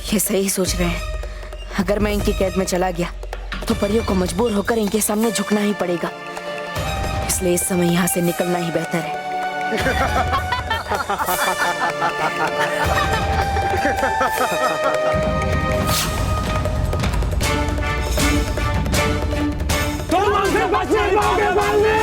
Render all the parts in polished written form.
ये सही सोच रहे हैं। अगर मैं इनकी कैद में चला गया तो परियों को मजबूर होकर इनके सामने झुकना ही पड़ेगा, इसलिए इस समय यहाँ से निकलना ही बेहतर है। तुम हमसे बच नहीं पाओगे बालवी।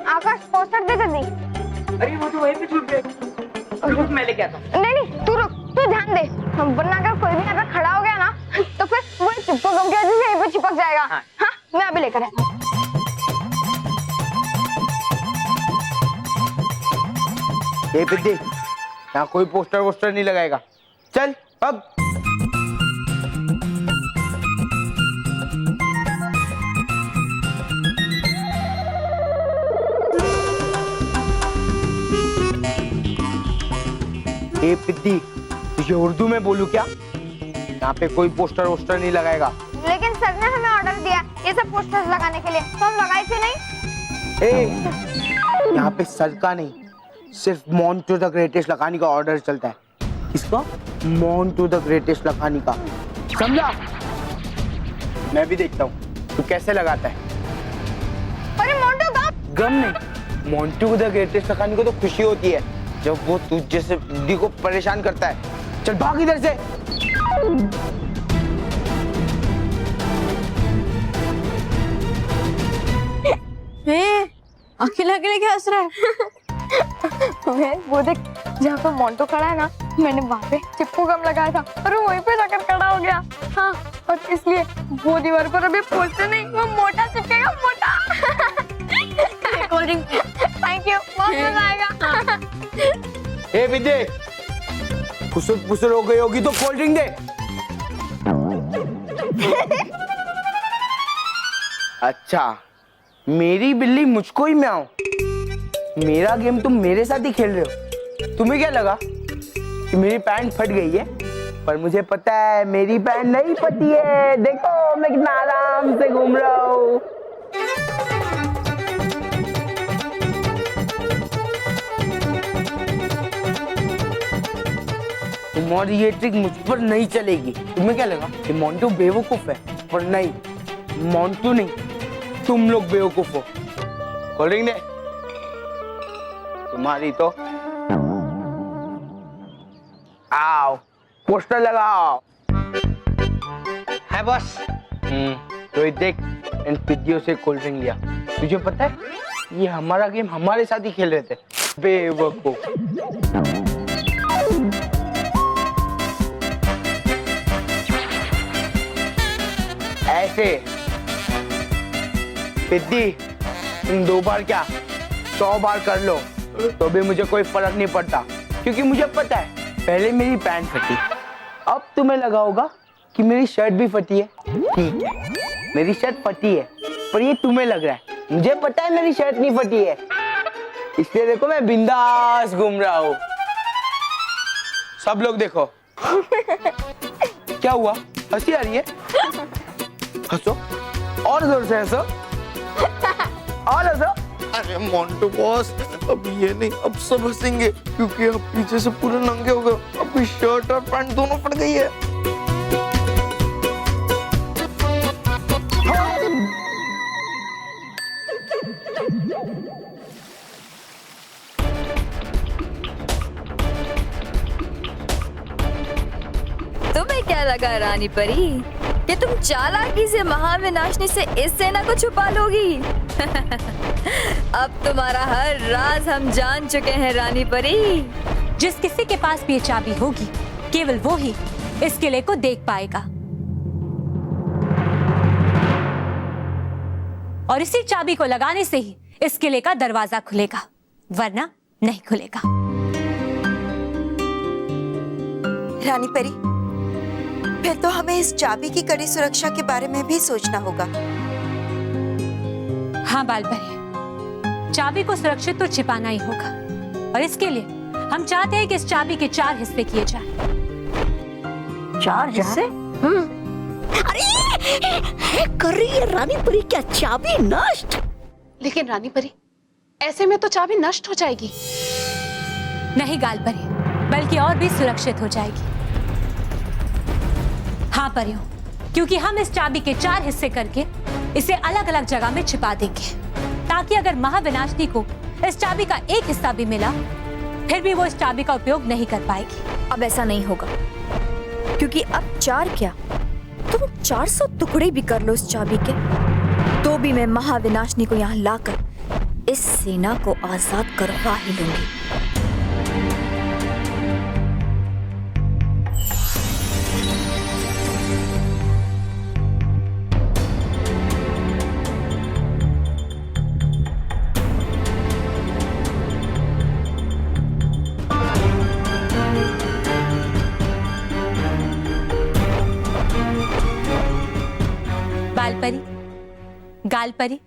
आकाश पोस्टर दे जल्दी। अरे वो तो वहीं पे छूट गए। रुक मैं लेके आता हूँ। नहीं तू रुक, तू ध्यान दे, वरना अगर कोई भी यहाँ पे खड़ा हो गया ना तो फिर वो चिपको गम के वजह से यहीं पे चिपक जाएगा। हाँ, मैं अभी लेकर आता हूँ। ये पिद्दी, यहाँ कोई पोस्टर वोस्टर नहीं लगाएगा। चल अब। ये पिद्दी, तुझे उर्दू में बोलूं क्या? यहाँ पे कोई पोस्टर वोस्टर नहीं लगाएगा। लेकिन सर ने हमें ऑर्डर दिया ये सब पोस्टर्स लगाने के लिए, तो हम लगाए थे नहीं। यहाँ पे सर का नहीं, सिर्फ मॉन टू द ग्रेटेस्ट लगाने का ऑर्डर चलता है। किसका? मॉन टू द ग्रेटेस्ट लगाने का, समझा? मैं भी देखता हूँ तू कैसे लगाता है। अरे मोंटू गम नहीं, मोंटू द ग्रेटेस्ट लगाने को तो खुशी होती है जब वो तुझ जैसे बुद्धि को परेशान करता है। चल भाग इधर से। अकेला अकेले क्या हंस रहा है? वो देख जहाँ पर मोंटू खड़ा है ना, मैंने वहाँ पे चिपकू गम लगाया था और वो वहीं पे जाकर खड़ा हो गया। हाँ, और इसलिए वो दीवार पर अभी पोस्टर नहीं, वो मोटा चिपकेगा, मोटा। Cold drink. थैंक यू, बहुत मजा आएगा। ए विजय, फुसुर फुसुर हो गई होगी तो कोल्ड ड्रिंक दे। अच्छा, मेरी बिल्ली मुझको ही म्याऊं। मेरा गेम तुम मेरे साथ ही खेल रहे हो। तुम्हें क्या लगा कि मेरी पैंट फट गई है? पर मुझे पता है मेरी पैंट नहीं फटी है। देखो मैं कितना आराम से घूम रहा हूँ। तुम्हारी ये ट्रिक मुझ पर नहीं चलेगी। तुम्हें क्या लगा कि मोंटू बेवकूफ है? पर नहीं, मोंटू नहीं, तुम लोग बेवकूफ हो। कोल्ड ड्रिंक दे। तुम्हारी तो आओ, पोस्टर लगाओ। है बस। तो ये देख, इन पिद्दियों से कोल्ड ड्रिंक लिया। तुझे पता है ये हमारा गेम हमारे साथ ही खेल रहे थे, बेवकूफ। ऐसे पिद्दी, तुम 2 बार क्या 100 बार कर लो तो भी मुझे कोई फर्क नहीं पड़ता, क्योंकि मुझे पता है पहले मेरी पैंट फटी, अब तुम्हें लगा होगा कि मेरी शर्ट भी फटी है। ठीक है, मेरी शर्ट फटी है, पर ये तुम्हें लग रहा है। मुझे पता है मेरी शर्ट नहीं फटी है, इसलिए देखो मैं बिंदास घूम रहा हूँ। सब लोग देखो। क्या हुआ? हंसी आ रही है? हंसो, और जोर से हंसो, और हंसो। अरे मोंटू बॉस, अब ये नहीं, अब सब हंसेंगे क्योंकि अब पीछे से पूरे नंगे हो गए। अभी शर्ट और पैंट दोनों फट गई है। तुम्हें क्या लगा रानी परी कि तुम चालाकी से महाविनाशनी से इस सेना को छुपा लोगी? अब तुम्हारा हर राज हम जान चुके हैं रानी परी। जिस किसी के पास भी ये चाबी होगी, केवल वो ही इस किले को देख पाएगा, और इसी चाबी को लगाने से ही इस किले का दरवाजा खुलेगा, वरना नहीं खुलेगा। रानी परी, फिर तो हमें इस चाबी की कड़ी सुरक्षा के बारे में भी सोचना होगा। हाँ बाल परी, चाबी को सुरक्षित तो छिपाना ही होगा, और इसके लिए हम चाहते हैं कि इस चाबी के 4 हिस्से किए जाएं। 4 हिस्से? अरे कर रही है रानी परी क्या चाबी नष्ट? लेकिन रानी परी, ऐसे में तो चाबी नष्ट हो जाएगी। नहीं गाल परी, बल्कि और भी सुरक्षित हो जाएगी। हाँ परियों, क्योंकि हम इस चाबी के 4 हिस्से करके इसे अलग अलग जगह में छिपा देंगे, ताकि अगर महाविनाशिनी को इस चाबी का एक हिस्सा भी मिला, फिर भी वो इस चाबी का उपयोग नहीं कर पाएगी। अब ऐसा नहीं होगा, क्योंकि अब 4 क्या, तुम 400 टुकड़े भी कर लो इस चाबी के, तो भी मैं महाविनाशिनी को यहाँ लाकर इस सेना को आजाद करवा ही लूंगी। बालपरी, गालपरी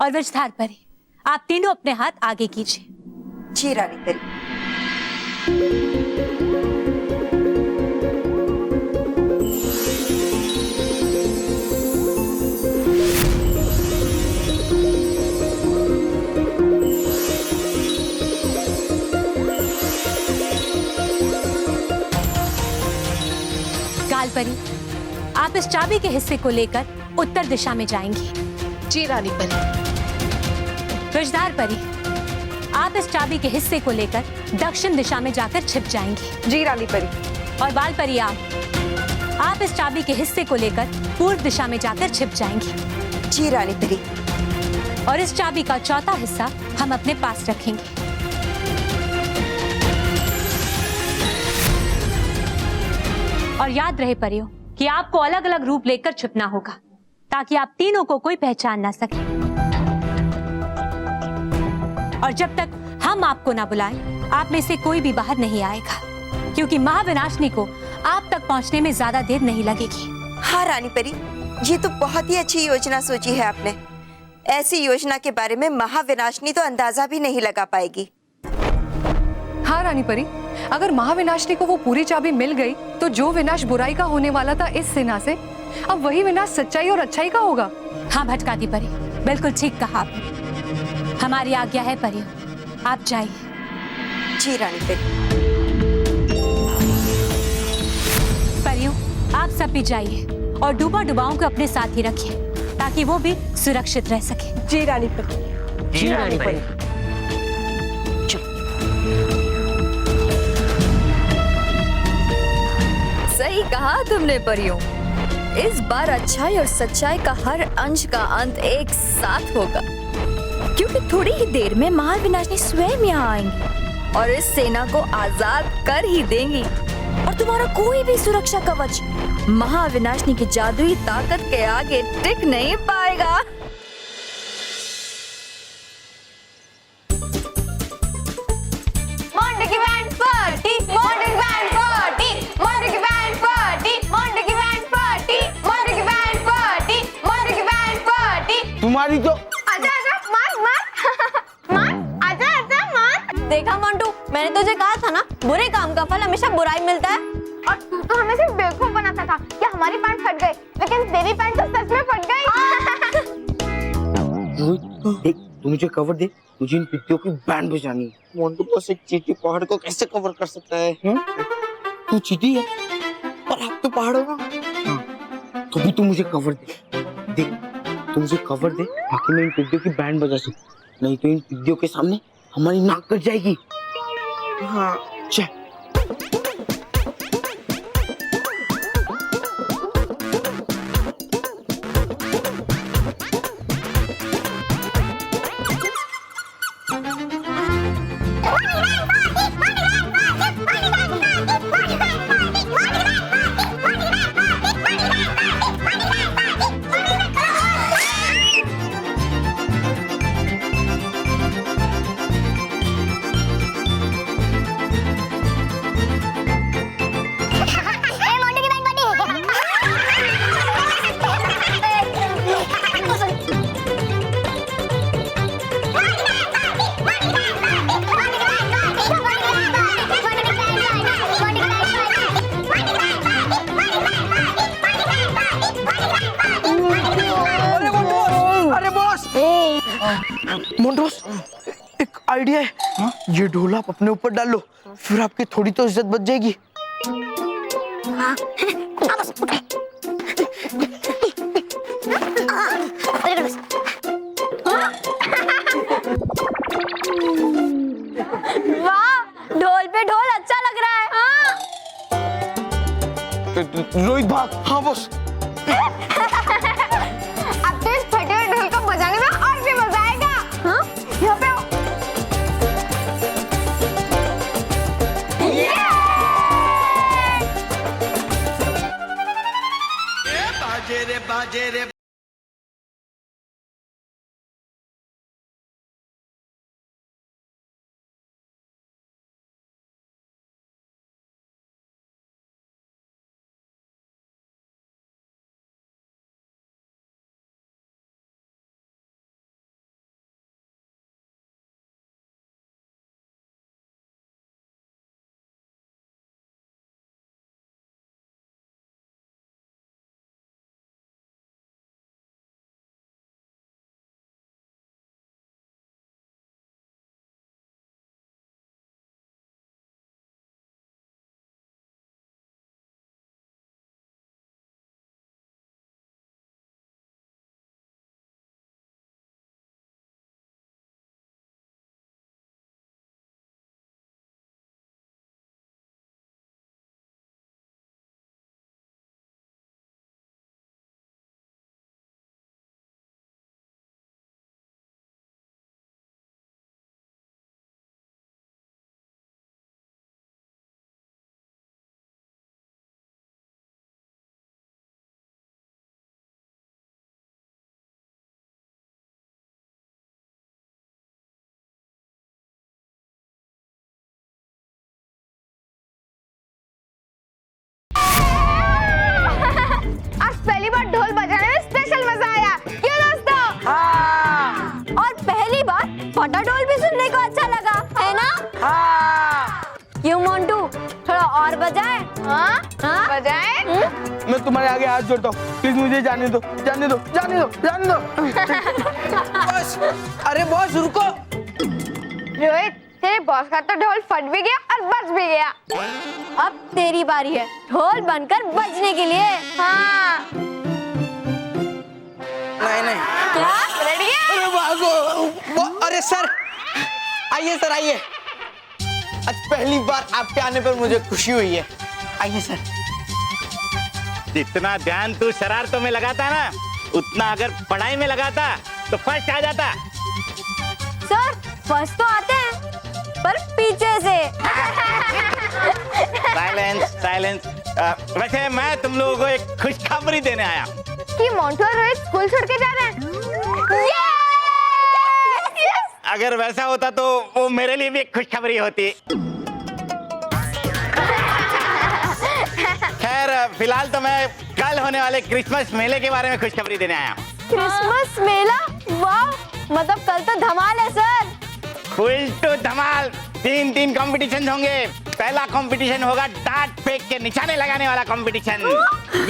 और वज्रधार परी, आप तीनों अपने हाथ आगे कीजिए। जी रानी परी। गालपरी, आप इस चाबी के हिस्से को लेकर उत्तर दिशा में जाएंगी। जी रानी परी। वज्रधार परी, आप इस चाबी के हिस्से को लेकर दक्षिण दिशा में जाकर छिप जाएंगी। जी रानी परी। और बालपरी, आप इस चाबी के हिस्से को लेकर पूर्व दिशा में जाकर छिप जाएंगी। जी रानी परी। और इस चाबी का चौथा हिस्सा हम अपने पास रखेंगे। और याद रहे परियों कि आपको अलग अलग रूप लेकर छिपना होगा, ताकि आप तीनों को कोई पहचान ना सके। और जब तक हम आपको ना बुलाएं, आप में से कोई भी बाहर नहीं आएगा, क्योंकि महाविनाशिनी को आप तक पहुंचने में ज्यादा देर नहीं लगेगी। हाँ रानी परी, ये तो बहुत ही अच्छी योजना सोची है आपने। ऐसी योजना के बारे में महाविनाशिनी तो अंदाजा भी नहीं लगा पाएगी। हाँ रानी परी, अगर महाविनाशिनी को वो पूरी चाबी मिल गई, तो जो विनाश बुराई का होने वाला था इस सेना से, अब वही विनाश सच्चाई और अच्छाई का होगा। हाँ भटकाती परी, बिल्कुल ठीक कहा आपने। हमारी आज्ञा है परियों, आप जाइए। जी रानी परी। परियों, आप सब भी जाइए और डूबा डुबाओं को अपने साथ ही रखिए, ताकि वो भी सुरक्षित रह सके। जी रानी परी। जी रानी परी। सही कहा तुमने परियों, इस बार अच्छाई और सच्चाई का हर अंश का अंत एक साथ होगा, क्योंकि थोड़ी ही देर में महाविनाशिनी स्वयं यहाँ आएंगी और इस सेना को आजाद कर ही देंगी, और तुम्हारा कोई भी सुरक्षा कवच महाविनाशिनी की जादुई ताकत के आगे टिक नहीं पाएगा। तुम्हारी तो आजा आजा, मार मार मार, आजा आजा मार। देखा मोंटू, मैंने तुझे कहा था ना, बुरे काम का फल हमेशा बुराई मिलता है। और तू तो हमें सिर्फ बेवकूफ बनाता था कि हमारी पैंट फट गई, लेकिन तेरी पैंट तो सच में फट गई। देख, तू मुझे कवर दे, मुझे इन पित्तियों की बैंड बजानी है। मोंटू बस एक चींटी पहाड़ को कैसे कवर कर सकता है? तू चींटी है पर आप तो पहाड़ हो ना। तो भी तू मुझे कवर दे। देख, तू मुझे कवर दे ताकि मैं इन पिद्दियों की बैंड बजा सकूं, नहीं तो इन पिद्दियों के सामने हमारी नाक कट जाएगी। हाँ चल। मोंटोस, एक आइडिया है। ये ढोल आप अपने ऊपर डाल लो, फिर आपकी थोड़ी तो इज्जत बच जाएगी। वाह, ढोल पे ढोल अच्छा लग रहा है। हाँ। रोहित भाग। हाँ बॉस। अब तो इस फटे हुए ढोल को बजाने में और भी मजा आएगा। हाँ? यहाँ पे आओ। बाजे रे बाजे रे। पहली बार ढोल बजाने में स्पेशल मजा आया, क्यों दोस्तों? हाँ। और पहली बार फटा ढोल भी सुनने को अच्छा लगा, है ना? हाँ। क्यों मोंटू, थोड़ा और बजाए? हाँ? हाँ? बजाए? मैं तुम्हारे आगे हाथ जोड़ता हूँ, प्लीज मुझे जाने दो, जाने दो, जाने दो, जाने दो। बस, अरे बॉस रुको। रोहित, तेरे बॉस का तो ढोल फट भी गया और बज भी गया। अब तेरी बारी है ढोल बनकर बजने के लिए। हाँ। नहीं। क्या? रेडी है? अरे भागो। अरे सर, आइए सर, आइए। आज पहली बार आपके आने पर मुझे खुशी हुई है। आइए सर। जितना ध्यान तू शरारतों में लगाता ना, उतना अगर पढ़ाई में लगाता तो फर्स्ट आ जाता। सर, फर्स्ट तो आते हैं, पर पीछे से। साइलेंस। वैसे मैं तुम लोगों को एक खुशखबरी देने आया कि मोंटू और रोहित स्कूल छोड़ के जा रहे हैं। अगर वैसा होता तो वो मेरे लिए भी एक खुशखबरी होती। खैर, फिलहाल तो मैं कल होने वाले क्रिसमस मेले के बारे में खुशखबरी देने आया हूँ। क्रिसमस मेला? वाह, मतलब कल तो धमाल है सर। फुल टू धमाल। 3 कंपटीशन होंगे। पहला कंपटीशन होगा डार्ट फेंक के निशाने लगाने वाला कंपटीशन।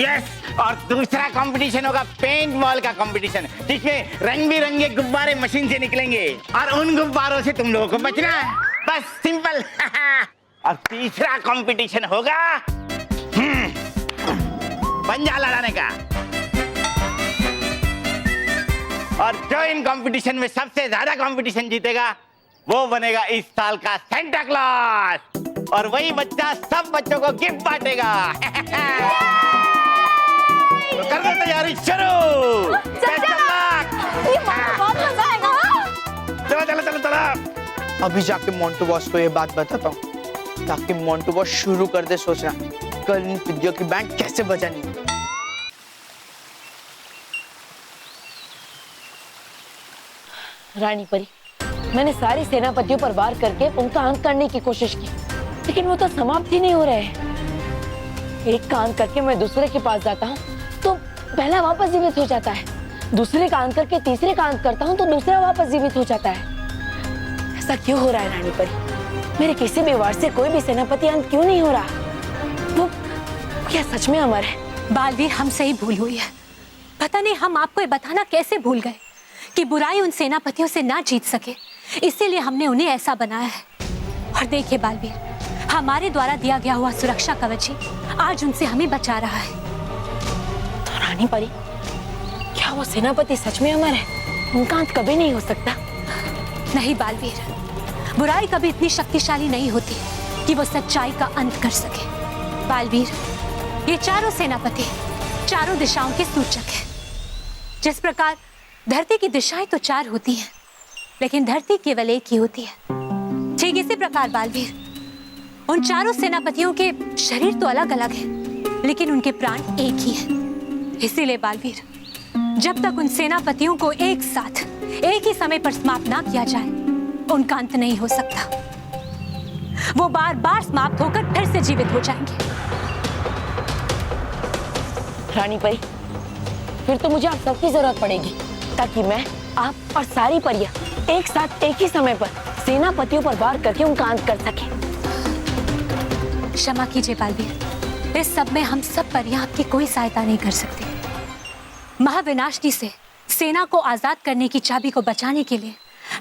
यस। और दूसरा कंपटीशन होगा पेंट बॉल का कंपटीशन, जिसमें रंग बिरंगे गुब्बारे मशीन से निकलेंगे और उन गुब्बारों से तुम लोगों को बचना है, बस सिंपल। और तीसरा कंपटीशन होगा पंजा लड़ाने का। और जो इन कंपटीशन में सबसे ज्यादा कंपटीशन जीतेगा वो बनेगा इस साल का सेंटा क्लॉज, और वही बच्चा सब बच्चों को गिफ्ट बांटेगा। तो कर दो तैयारी शुरू। बहुत मजा आएगा। चलो। अभी जाके मोंटू बॉस को ये बात बताता हूँ, ताकि मोंटू बॉस शुरू कर दे सोचना कल इन पिद्दियों की बैंड कैसे बजानी। रानी परी, मैंने सारे सेनापतियों पर वार करके उनका अंत करने की कोशिश की, लेकिन वो तो समाप्त ही नहीं हो रहे हैं। एक का अंत करके मैं दूसरे के पास जाता हूँ तो पहला वापस जीवित हो जाता है, दूसरे का अंत करके तीसरे का अंत करता हूँ तो दूसरा वापस जीवित हो जाता है। ऐसा क्यों हो रहा है रानी परी? मेरे किसी भी वार से कोई भी सेनापति अंत क्यों नहीं हो रहा? वो क्या सच में अमर है? बालवीर, हमसे ही भूल हुई है। पता नहीं हम आपको ये बताना कैसे भूल गए कि बुराई उन सेनापतियों से ना जीत सके, इसीलिए हमने उन्हें ऐसा बनाया है। और देखिए बालवीर, हमारे द्वारा दिया गया हुआ सुरक्षा कवच ही आज उनसे हमें बचा रहा है। तो रानी परी, क्या वो सेनापति सच में अमर है? उनका अंत कभी नहीं हो सकता। नहीं बालवीर, बुराई कभी इतनी शक्तिशाली नहीं होती कि वो सच्चाई का अंत कर सके। बालवीर, ये चारों सेनापति चारों दिशाओं के सूचक हैं। जिस प्रकार धरती की दिशाएं तो 4 होती हैं, लेकिन धरती केवल एक ही होती है, ठीक इसी प्रकार बालवीर, उन चारों सेनापतियों के शरीर तो अलग अलग हैं, लेकिन उनके प्राण एक ही हैं। इसीलिए बालवीर, जब तक उन सेनापतियों को एक साथ एक ही समय पर समाप्त ना किया जाए, उनका अंत नहीं हो सकता। वो बार बार समाप्त होकर फिर से जीवित हो जाएंगे। रानी परी, फिर तो मुझे आप सबकी जरूरत पड़ेगी, ताकि मैं, आप और सारी परियां एक साथ एक ही समय पर सेनापतियों पर वार करके उनका अंत कर सके। क्षमा कीजिए बालवीर, इस सब में हम सब परियां आपकी कोई सहायता नहीं कर सकते। महाविनाशनी से सेना को आजाद करने की चाबी को बचाने के लिए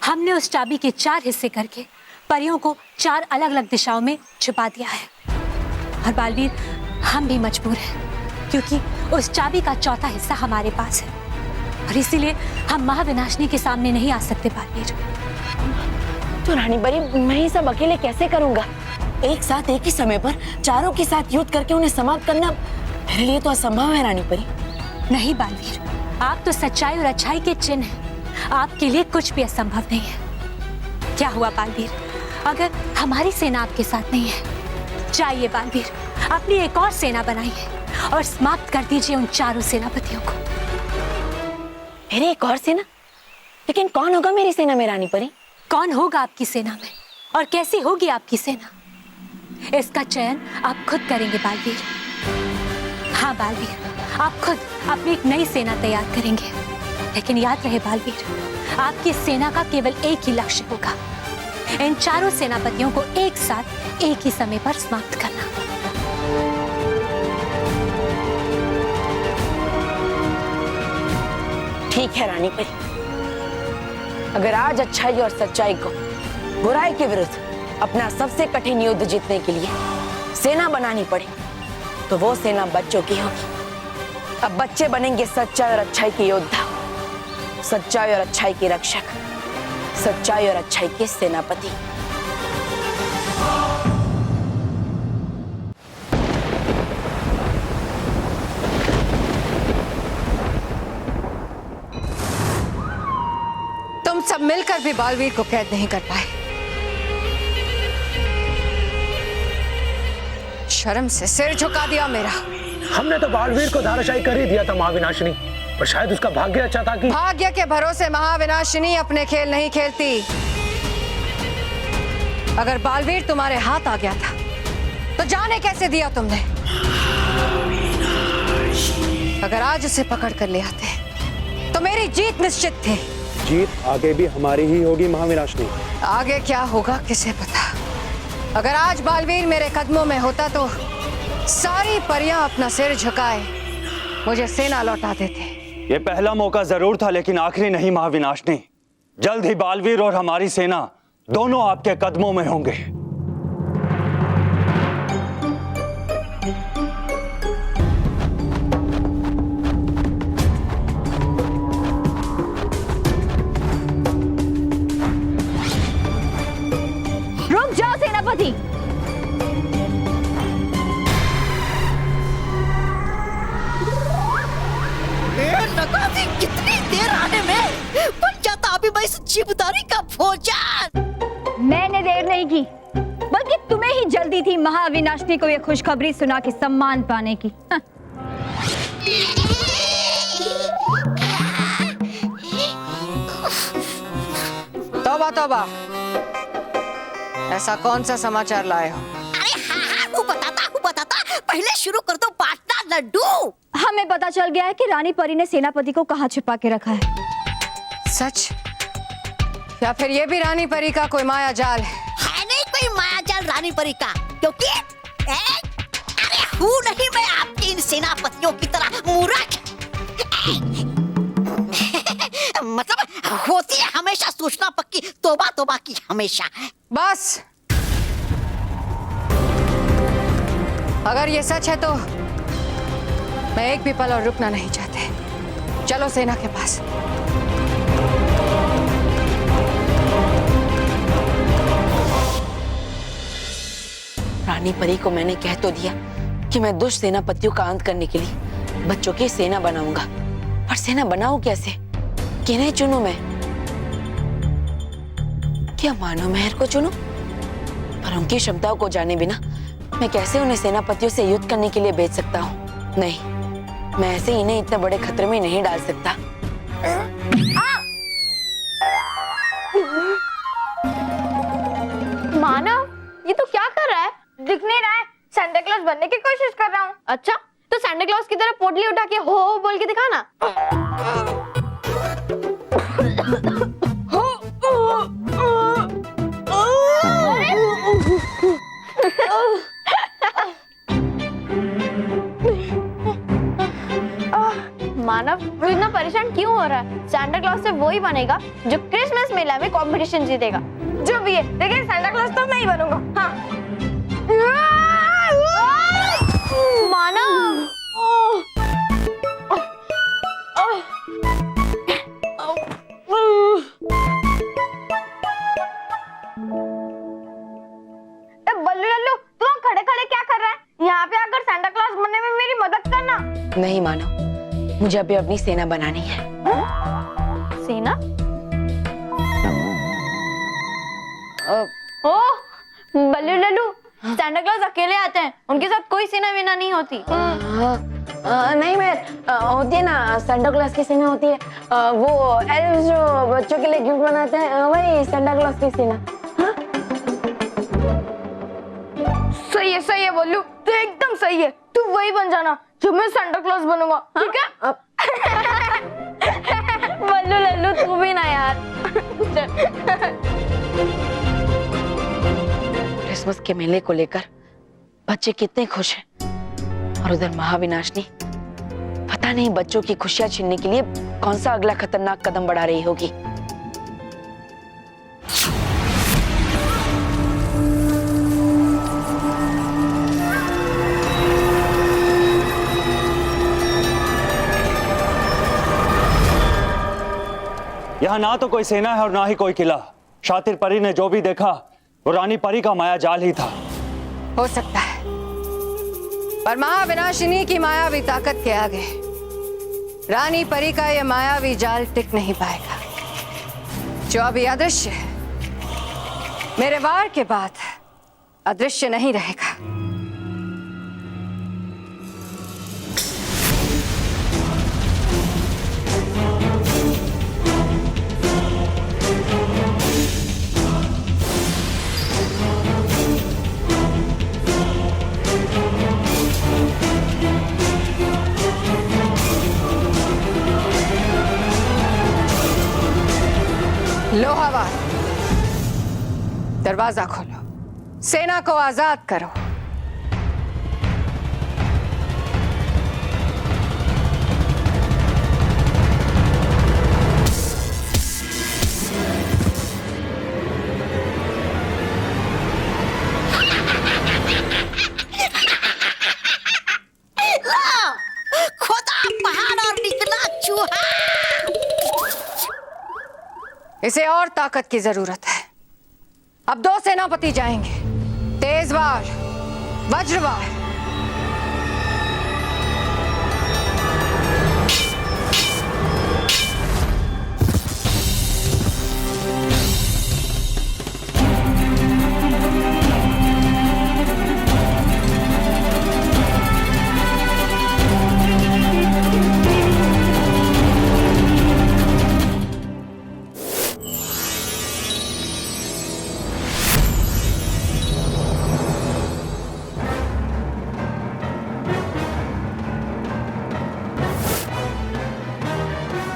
हमने उस चाबी के 4 हिस्से करके परियों को 4 अलग अलग दिशाओं में छुपा दिया है। और बालवीर, हम भी मजबूर हैं, क्योंकि उस चाबी का 4था हिस्सा हमारे पास है, और इसीलिए हम महाविनाशनी के सामने नहीं आ सकते बालवीर। तो रानी परी, मैं ये सब अकेले कैसे करूंगा? एक साथ एक ही समय पर चारों के साथ युद्ध करके उन्हें समाप्त करना मेरे लिए तो असंभव है रानी परी। नहीं बालवीर, आप तो सच्चाई और अच्छाई के चिन्ह हैं, आपके लिए कुछ भी असंभव नहीं है। क्या हुआ बालवीर, अगर हमारी सेना आपके साथ नहीं है? जाइए बालवीर, अपनी एक और सेना बनाइए और समाप्त कर दीजिए उन चारों सेनापतियों को। मेरी एक और सेना? लेकिन कौन होगा मेरी सेना में रानी परी? कौन होगा आपकी सेना में और कैसी होगी आपकी सेना, इसका चयन आप खुद करेंगे बालवीर। हाँ बालवीर, आप खुद अपनी एक नई सेना तैयार करेंगे, लेकिन याद रहे बालवीर, आपकी सेना का केवल एक ही लक्ष्य होगा, इन चारों सेनापतियों को एक साथ एक ही समय पर समाप्त करना। ठीक है रानी परी, अगर आज अच्छाई और सच्चाई को बुराई के विरुद्ध अपना सबसे कठिन युद्ध जीतने के लिए सेना बनानी पड़े, तो वो सेना बच्चों की होगी। अब बच्चे बनेंगे सच्चाई और अच्छाई के योद्धा, सच्चाई और अच्छाई के रक्षक, सच्चाई और अच्छाई के सेनापति। तुम सब मिलकर भी बालवीर को कैद नहीं कर पाए। शर्म से सिर झुका दिया मेरा। हमने तो बालवीर को धाराशायी कर ही दिया था महाविनाशिनी, पर शायद उसका भाग्य अच्छा था कि भाग्य के भरोसे महाविनाशिनी अपने खेल नहीं खेलती। अगर बालवीर तुम्हारे हाथ आ गया था तो जाने कैसे दिया तुमने? अगर आज उसे पकड़ कर ले आते तो मेरी जीत निश्चित थी। जीत आगे भी हमारी ही होगी महाविनाशिनी। आगे क्या होगा किसे पता। अगर आज बालवीर मेरे कदमों में होता तो सारी परियां अपना सिर झुकाए मुझे सेना लौटा देते। ये पहला मौका जरूर था, लेकिन आखिरी नहीं महाविनाशिनी। जल्द ही बालवीर और हमारी सेना दोनों आपके कदमों में होंगे। रुक जाओ सेनापति। नकासी कितनी देर आने में बन जाता अभी मैं इस जीवदारी का भोजन। मैंने देर नहीं की, बल्कि तुम्हें ही जल्दी थी महाविनाशनी को यह खुशखबरी सुना के सम्मान पाने की। तौबा तौबा, ऐसा कौन सा समाचार लाए हो? अरे हाँ, वो बताता पहले शुरू कर दो बांटना लड्डू। हमें पता चल गया है कि रानी परी ने सेनापति को कहाँ छिपा के रखा है। सच? या फिर ये भी रानी परी का कोई माया जाल है? है नहीं कोई माया जाल रानी परी का, क्योंकि अरे हूँ नहीं मैं आपके इन सेनापतियों की तरह मूर्ख। मतलब होती है हमेशा सूचना पक्की, तौबा तौबा की हमेशा। बस, अगर ये सच है तो मैं एक भी पल और रुकना नहीं चाहते। चलो सेना के पास। रानी परी को मैंने कह तो दिया कि मैं दुष्ट सेनापतियों का अंत करने के लिए बच्चों की सेना बनाऊंगा, पर सेना बनाऊं कैसे? किन्हें चुनूं मैं? क्या मानो मेहर को चुनूं? पर उनकी क्षमताओं को जाने बिना मैं कैसे उन्हें सेनापतियों से युद्ध करने के लिए भेज सकता हूँ? नहीं, मैं ऐसे इन्हें इतने बड़े खतरे में नहीं डाल सकता। मानव, ये तो क्या कर रहा है? दिख नहीं रहा है। सेंटा क्लॉज बनने की कोशिश कर रहा हूँ। अच्छा, तो सेंटा क्लॉज की तरह पोटली उठा के हो बोल के दिखाना। मानव, तू इतना परेशान क्यों हो रहा है? सेंटा क्लॉज से वो ही बनेगा जो क्रिसमस मेला में कंपटीशन जीतेगा। जो भी है, लेकिन सेंटा क्लॉज तो मैं ही बनूंगा। हाँ। मानव, बल्लू लल्लू, तू खड़े खड़े क्या कर रहा है? यहाँ पे आकर सेंटा क्लॉज बनने में मेरी मदद करना। नहीं मानो, मुझे अभी अपनी सेना बनानी है। सेना? ओह, बल्लू लल्लू, सेंटा क्लॉज अकेले आते हैं, उनके साथ कोई सेना वेना नहीं होती। नहीं मैं होती है ना, सेंटा क्लॉज की सेना होती है। वो एल्फ जो बच्चों के लिए गिफ्ट बनाते हैं, वही सेंटा क्लॉज की सेना। सही है बल्लू, तू एकदम सही है। तू वही बन जाना जो मैं सेंटा क्लॉज बनूंगा, ठीक है? बल्लू लल्लू, तू भी ना यार। क्रिसमस के मेले को लेकर बच्चे कितने खुश हैं, और उधर महाविनाशनी पता नहीं बच्चों की खुशियां छीनने के लिए कौन सा अगला खतरनाक कदम बढ़ा रही होगी। यहाँ ना तो कोई सेना है और ना ही कोई किला। शातिर परी ने जो भी देखा वो रानी परी का माया जाल ही था। हो सकता है, पर महाविनाशिनी की मायावी ताकत के आगे रानी परी का यह मायावी जाल टिक नहीं पाएगा। जो अभी अदृश्य है, मेरे वार के बाद अदृश्य नहीं रहेगा। लोहावार, दरवाजा खोलो, सेना को आजाद करो। खुदा पहाड़ और निकला चूहा। इसे और ताकत की जरूरत है। अब 2 सेनापति जाएंगे, तेजवार, वज्रवार।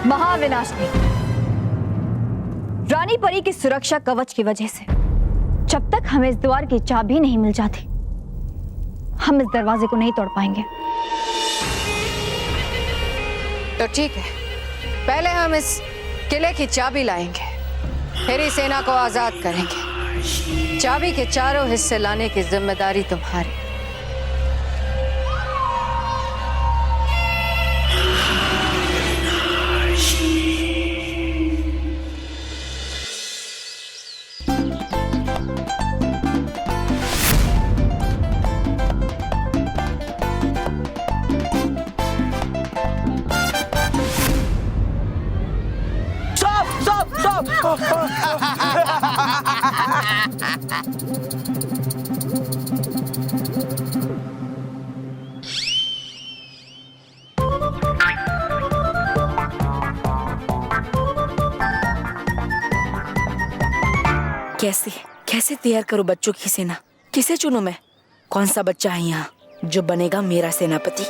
महाविनाशनी, रानी परी की सुरक्षा कवच की वजह से जब तक हमें इस द्वार की चाबी नहीं मिल जाती, हम इस दरवाजे को नहीं तोड़ पाएंगे। तो ठीक है, पहले हम इस किले की चाबी लाएंगे, फिर ही सेना को आजाद करेंगे। चाबी के चारों हिस्से लाने की जिम्मेदारी तुम्हारी। कैसे कैसे तैयार करूं बच्चों की सेना? किसे चुनूं मैं? कौन सा बच्चा है यहाँ जो बनेगा मेरा सेनापति?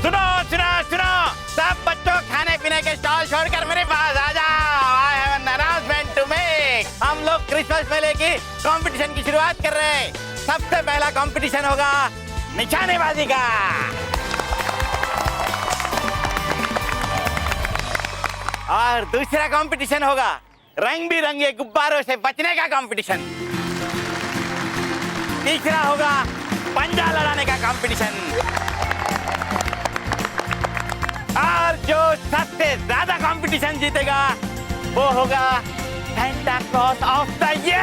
सुनो सुनो सुनो, सब बच्चों खाने पीने के स्टॉल छोड़कर मेरे पास आ जाओ। I have an announcement to make. हम लोग क्रिसमस मेले की कंपटीशन की शुरुआत कर रहे हैं। सबसे पहला कंपटीशन होगा निशानेबाजी का। और दूसरा कंपटीशन होगा रंग बिरंगे गुब्बारों से बचने का कंपटीशन। तीसरा होगा पंजा लड़ाने का कंपटीशन। और जो सबसे ज्यादा कंपटीशन जीतेगा वो होगा Santa Claus of the year.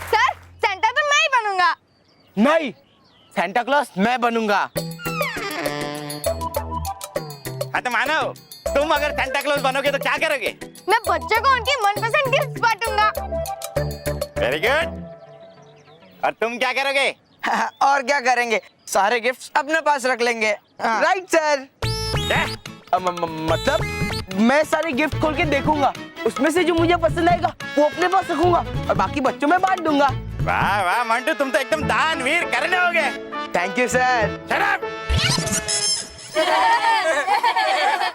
Sir, Santa तो मैं ही बनूंगा। नहीं, सेंटा क्लॉज मैं बनूंगा। हाँ तो मानो, तुम अगर सेंटा क्लॉज बनोगे तो क्या करोगे? मैं बच्चों को उनकी मनपसंद गिफ्ट बांटूंगा। Very good. और तुम क्या करोगे? और क्या करेंगे, सारे गिफ्ट्स अपने पास रख लेंगे। Right sir. मतलब मैं सारे गिफ्ट खोल के देखूंगा, उसमें से जो मुझे पसंद आएगा वो अपने पास रखूंगा और बाकी बच्चों में बांट दूंगा। वाह वाह मंटू, तुम तो एकदम दानवीर करने हो गए। Thank you sir.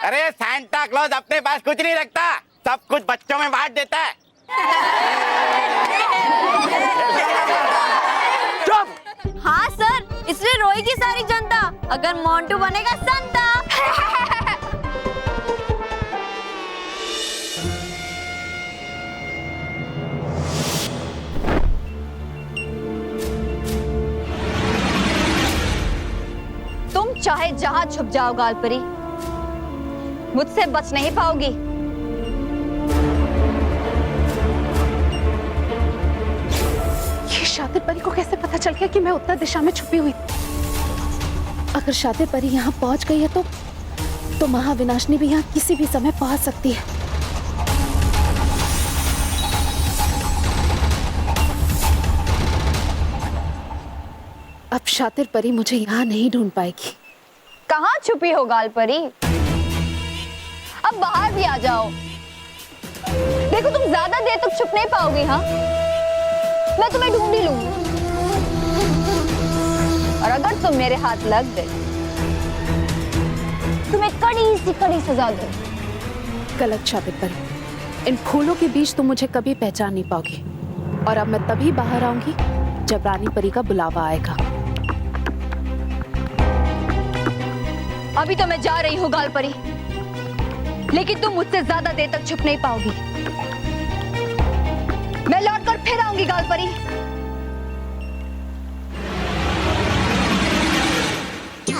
अरे सांता क्लॉज अपने पास कुछ नहीं रखता, सब कुछ बच्चों में बांट देता है। चुप। हाँ सर, इसलिए रोएगी सारी जनता अगर मोंटू बनेगा संता। तुम चाहे जहां छुप जाओ गालपरी, मुझसे बच नहीं पाओगी। ये शातिर परी को कैसे पता चल गया कि मैं उत्तर दिशा में छुपी हुई? अगर शातिर परी यहाँ पहुंच गई है तो महाविनाशनी भी यहाँ किसी भी समय पहुंच सकती है। अब शातिर परी मुझे यहाँ नहीं ढूंढ पाएगी। कहाँ छुपी हो गालपरी? अब बाहर भी आ जाओ। देखो तुम ज्यादा देर तक छुप नहीं पाओगी। हाँ, मैं तुम्हें ढूंढ ही लूंगी। और अगर तुम मेरे हाथ लग गए तुम्हें कड़ी सजा दो। गलत शातिर परी, इन फूलों के बीच तुम मुझे कभी पहचान नहीं पाओगी। और अब मैं तभी बाहर आऊंगी जब रानी परी का बुलावा आएगा। अभी तो मैं जा रही हूँ गालपरी, लेकिन तुम मुझसे ज्यादा देर तक छुप नहीं पाओगी। मैं लौटकर फिर आऊंगी गालपरी।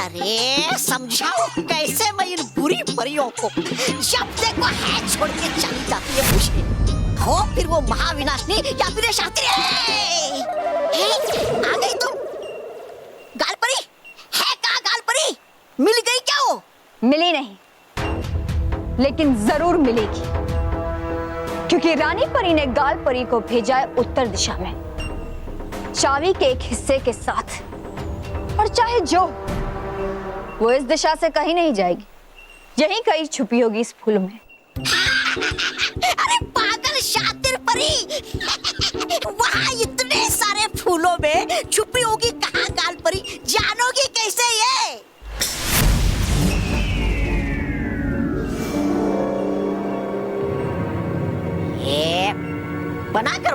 अरे समझाओ कैसे मैं इन बुरी परियों को, जब देखो है छोड़ के चली जाती है मुझे। हो फिर वो महाविनाशनी या फिर शातिर आ गई तुम। गालपरी है कहाँ? गालपरी मिल गई क्या? वो मिली नहीं, लेकिन जरूर मिलेगी, क्योंकि रानी परी ने गालपरी को भेजा है उत्तर दिशा में चाबी के एक हिस्से के साथ। और चाहे जो, वो इस दिशा से कहीं नहीं जाएगी, यहीं कहीं छुपी होगी इस फूल में। अरे पागल शातिर परी, वहाँ इतने सारे फूलों में छुपी होगी कहाँ गालपरी? जानोगी कैसे ये?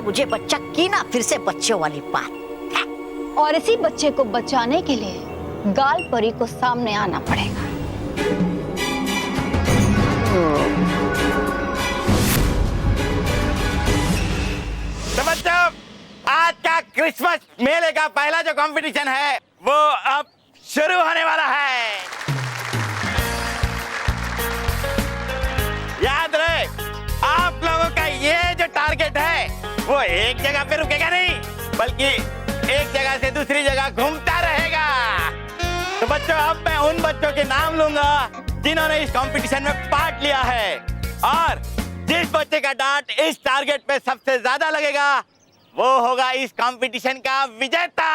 मुझे बच्चा की ना फिर से बच्चों वाली बात। और इसी बच्चे को बचाने के लिए गाल परी को सामने आना पड़ेगा। तो बच्चों, आज का क्रिसमस मेले का पहला जो कंपटीशन है वो अब शुरू होने वाला है। याद रहे, आप लोगों का ये जो टारगेट है वो एक जगह पे रुकेगा नहीं, बल्कि एक जगह से दूसरी जगह घूमता रहेगा। तो बच्चों, अब मैं उन बच्चों के नाम लूंगा जिन्होंने इस कंपटीशन में पार्ट लिया है, और जिस बच्चे का डार्ट इस टारगेट पे सबसे ज्यादा लगेगा वो होगा इस कंपटीशन का विजेता।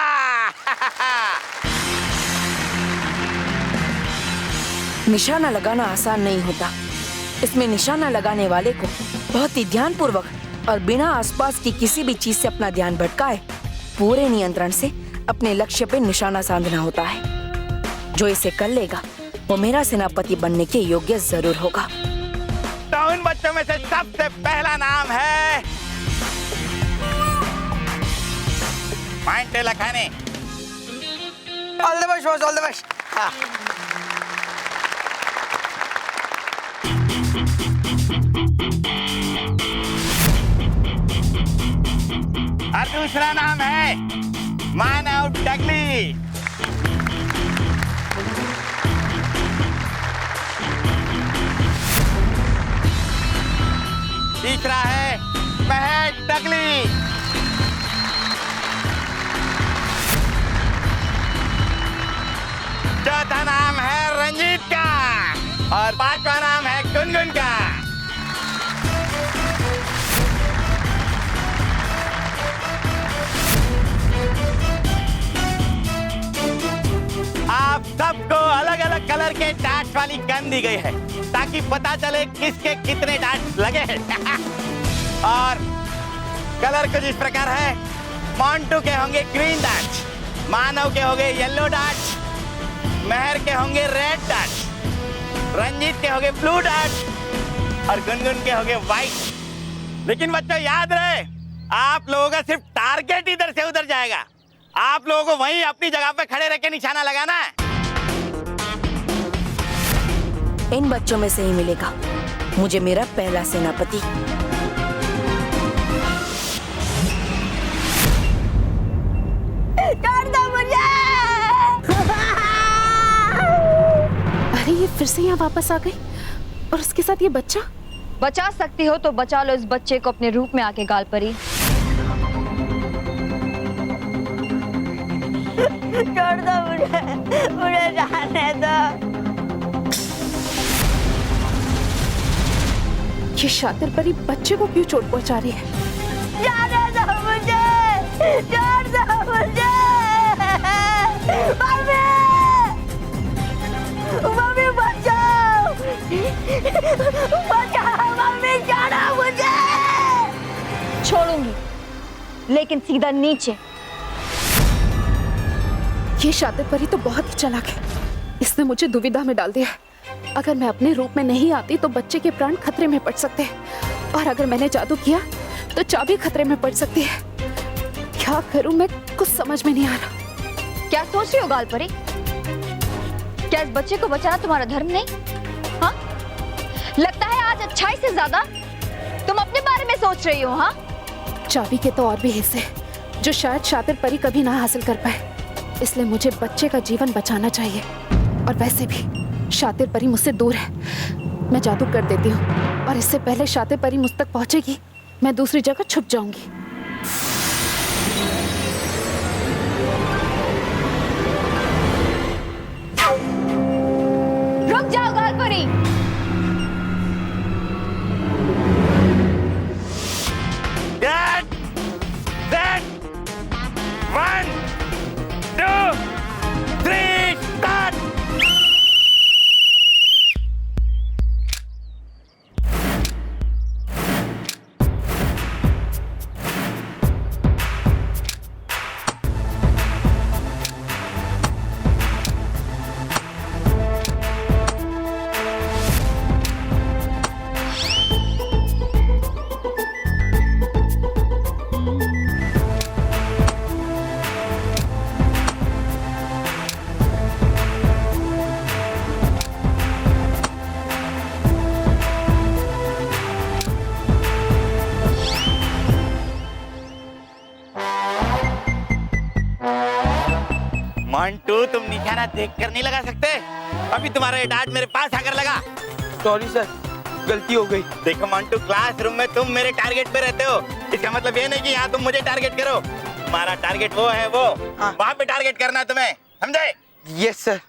निशाना लगाना आसान नहीं होता। इसमें निशाना लगाने वाले को बहुत ही ध्यानपूर्वक और बिना आसपास की किसी भी चीज से अपना ध्यान भटकाए पूरे नियंत्रण से अपने लक्ष्य पे निशाना साधना होता है। जो इसे कर लेगा वो मेरा सेनापति बनने के योग्य जरूर होगा। तो उन बच्चों में से सबसे पहला नाम है माइंटे Lakhane. All the best boss, all the best. और दूसरा नाम है मानव डगली। तीसरा है महक डगली। चौथा नाम है रंजीत का, और पांचवा नाम है गुनगुन का। आप सबको अलग अलग कलर के डार्ट्स वाली गन दी गई है ताकि पता चले किसके कितने डार्ट्स लगे हैं। और कलर कुछ इस प्रकार है, मोंटू के होंगे ग्रीन डार्ट्स, मानव के होंगे येलो डार्ट्स, महर के होंगे रेड डार्ट्स, रंजीत के होंगे ब्लू डार्ट्स और गुनगुन के होंगे व्हाइट। लेकिन बच्चों याद रहे, आप लोगों का सिर्फ टारगेट इधर से उधर जाएगा। आप लोगों को वहीं अपनी जगह पे खड़े रह के निशाना लगाना है। इन बच्चों में से ही मिलेगा मुझे मेरा पहला सेनापति। कर दो मुझे। अरे ये फिर से यहाँ वापस आ गई, और उसके साथ ये बच्चा। बचा सकती हो तो बचा लो इस बच्चे को अपने रूप में आके गाल परी। छोड़ दो मुझे जाने दो। ये शातिर परी बच्चे को क्यों चोट पहुंचा रही है? जाने दो मुझे, छोड़ दो मुझे। मम्मी, मम्मी बचाओ, बचाओ मम्मी, छोड़ो मुझे। छोड़ूंगी, लेकिन सीधा नीचे। ये शातिर परी तो बहुत ही चालाक है। इसने मुझे दुविधा में डाल दिया है। अगर मैं अपने रूप में नहीं आती तो बच्चे के प्राण खतरे में पड़ सकते हैं, और अगर मैंने जादू किया तो चाबी खतरे में पड़ सकती है। क्या करूं मैं, कुछ समझ में नहीं आ रहा। क्या सोच रही हो गाल परी? क्या इस बच्चे को बचाना तुम्हारा धर्म नहीं? हाँ? लगता है आज अच्छाई से ज्यादा तुम अपने बारे में सोच रही हो। हाँ? चाबी के तो और भी हिस्से हैं जो शायद शातिर परी कभी ना हासिल कर पाए, इसलिए मुझे बच्चे का जीवन बचाना चाहिए। और वैसे भी शातिर परी मुझसे दूर है। मैं जादू कर देती हूँ, और इससे पहले शातिर परी मुझ तक पहुंचेगी मैं दूसरी जगह छुप जाऊंगी। रुक जाओ गाल परी। Get set, 1, 2, 3, start. निशाना देखकर नहीं लगा सकते? अभी तुम्हारा ये डार्ट मेरे पास आकर लगा। सॉरी सर, गलती हो गई। देखो मंटू, क्लासरूम में तुम मेरे टारगेट पे रहते हो, इसका मतलब ये नहीं कि यहाँ तुम मुझे टारगेट करो। तुम्हारा टारगेट वो है, वो वहाँ पे टारगेट करना है तुम्हें, समझे? Yes sir.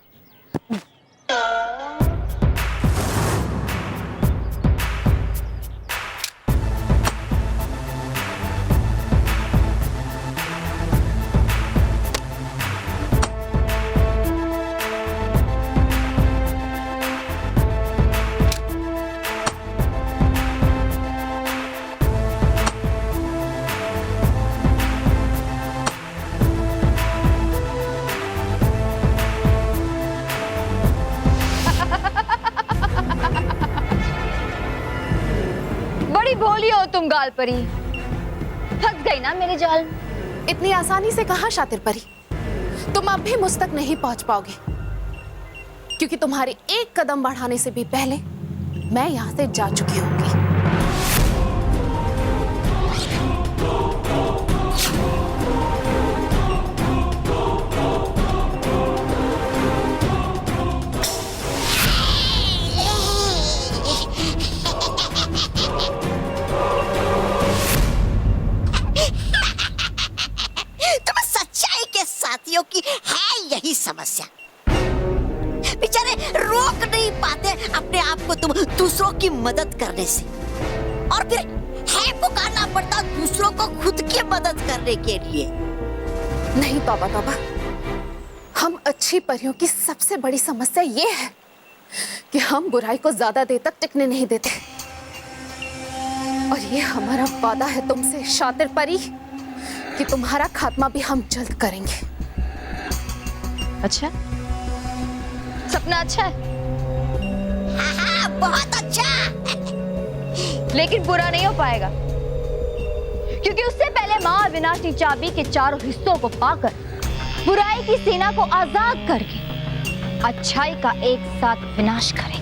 बड़ी भोली हो तुम गाल परी, फंस गई ना मेरे जाल। इतनी आसानी से कहां शातिर परी, तुम अब भी मुझ तक नहीं पहुंच पाओगे, क्योंकि तुम्हारे एक कदम बढ़ाने से भी पहले मैं यहां से जा चुकी होंगी। तुम सच्चाई के साथियों की है यही समस्या। बेचारे रोक नहीं पाते अपने आप को तुम दूसरों की मदद करने से, और फिर है पुकारना पड़ता दूसरों को खुद की मदद करने के लिए। नहीं तौबा तौबा, हम अच्छी परियों की सबसे बड़ी समस्या ये है कि हम बुराई को ज्यादा देर तक टिकने नहीं देते, और ये हमारा वादा है तुमसे शातिर परी कि तुम्हारा खात्मा भी हम जल्द करेंगे। अच्छा, सपना अच्छा है। हाँ, बहुत अच्छा। लेकिन बुरा नहीं हो पाएगा, क्योंकि उससे पहले माँ अविनाशी चाबी के चारों हिस्सों को पाकर बुराई की सेना को आजाद करके अच्छाई का एक साथ विनाश करेगी।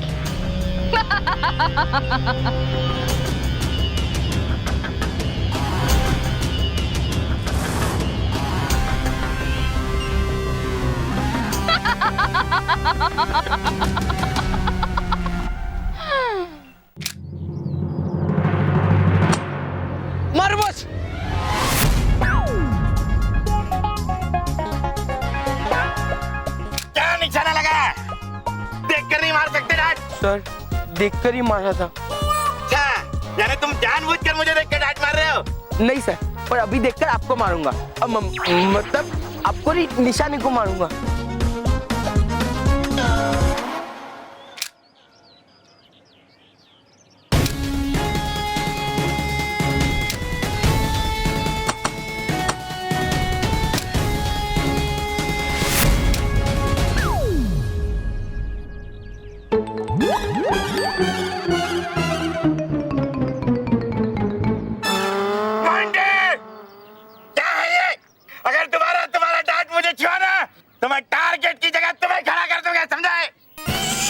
मारो बस। क्या निशाना लगाया? देखकर नहीं मार सकते डांट? सर, देखकर ही मारा था। अच्छा, यानी तुम जानबूझकर मुझे देखकर डांट मार रहे हो? नहीं सर, पर अभी देखकर आपको मारूंगा। मतलब आपको नहीं, निशाने को मारूंगा।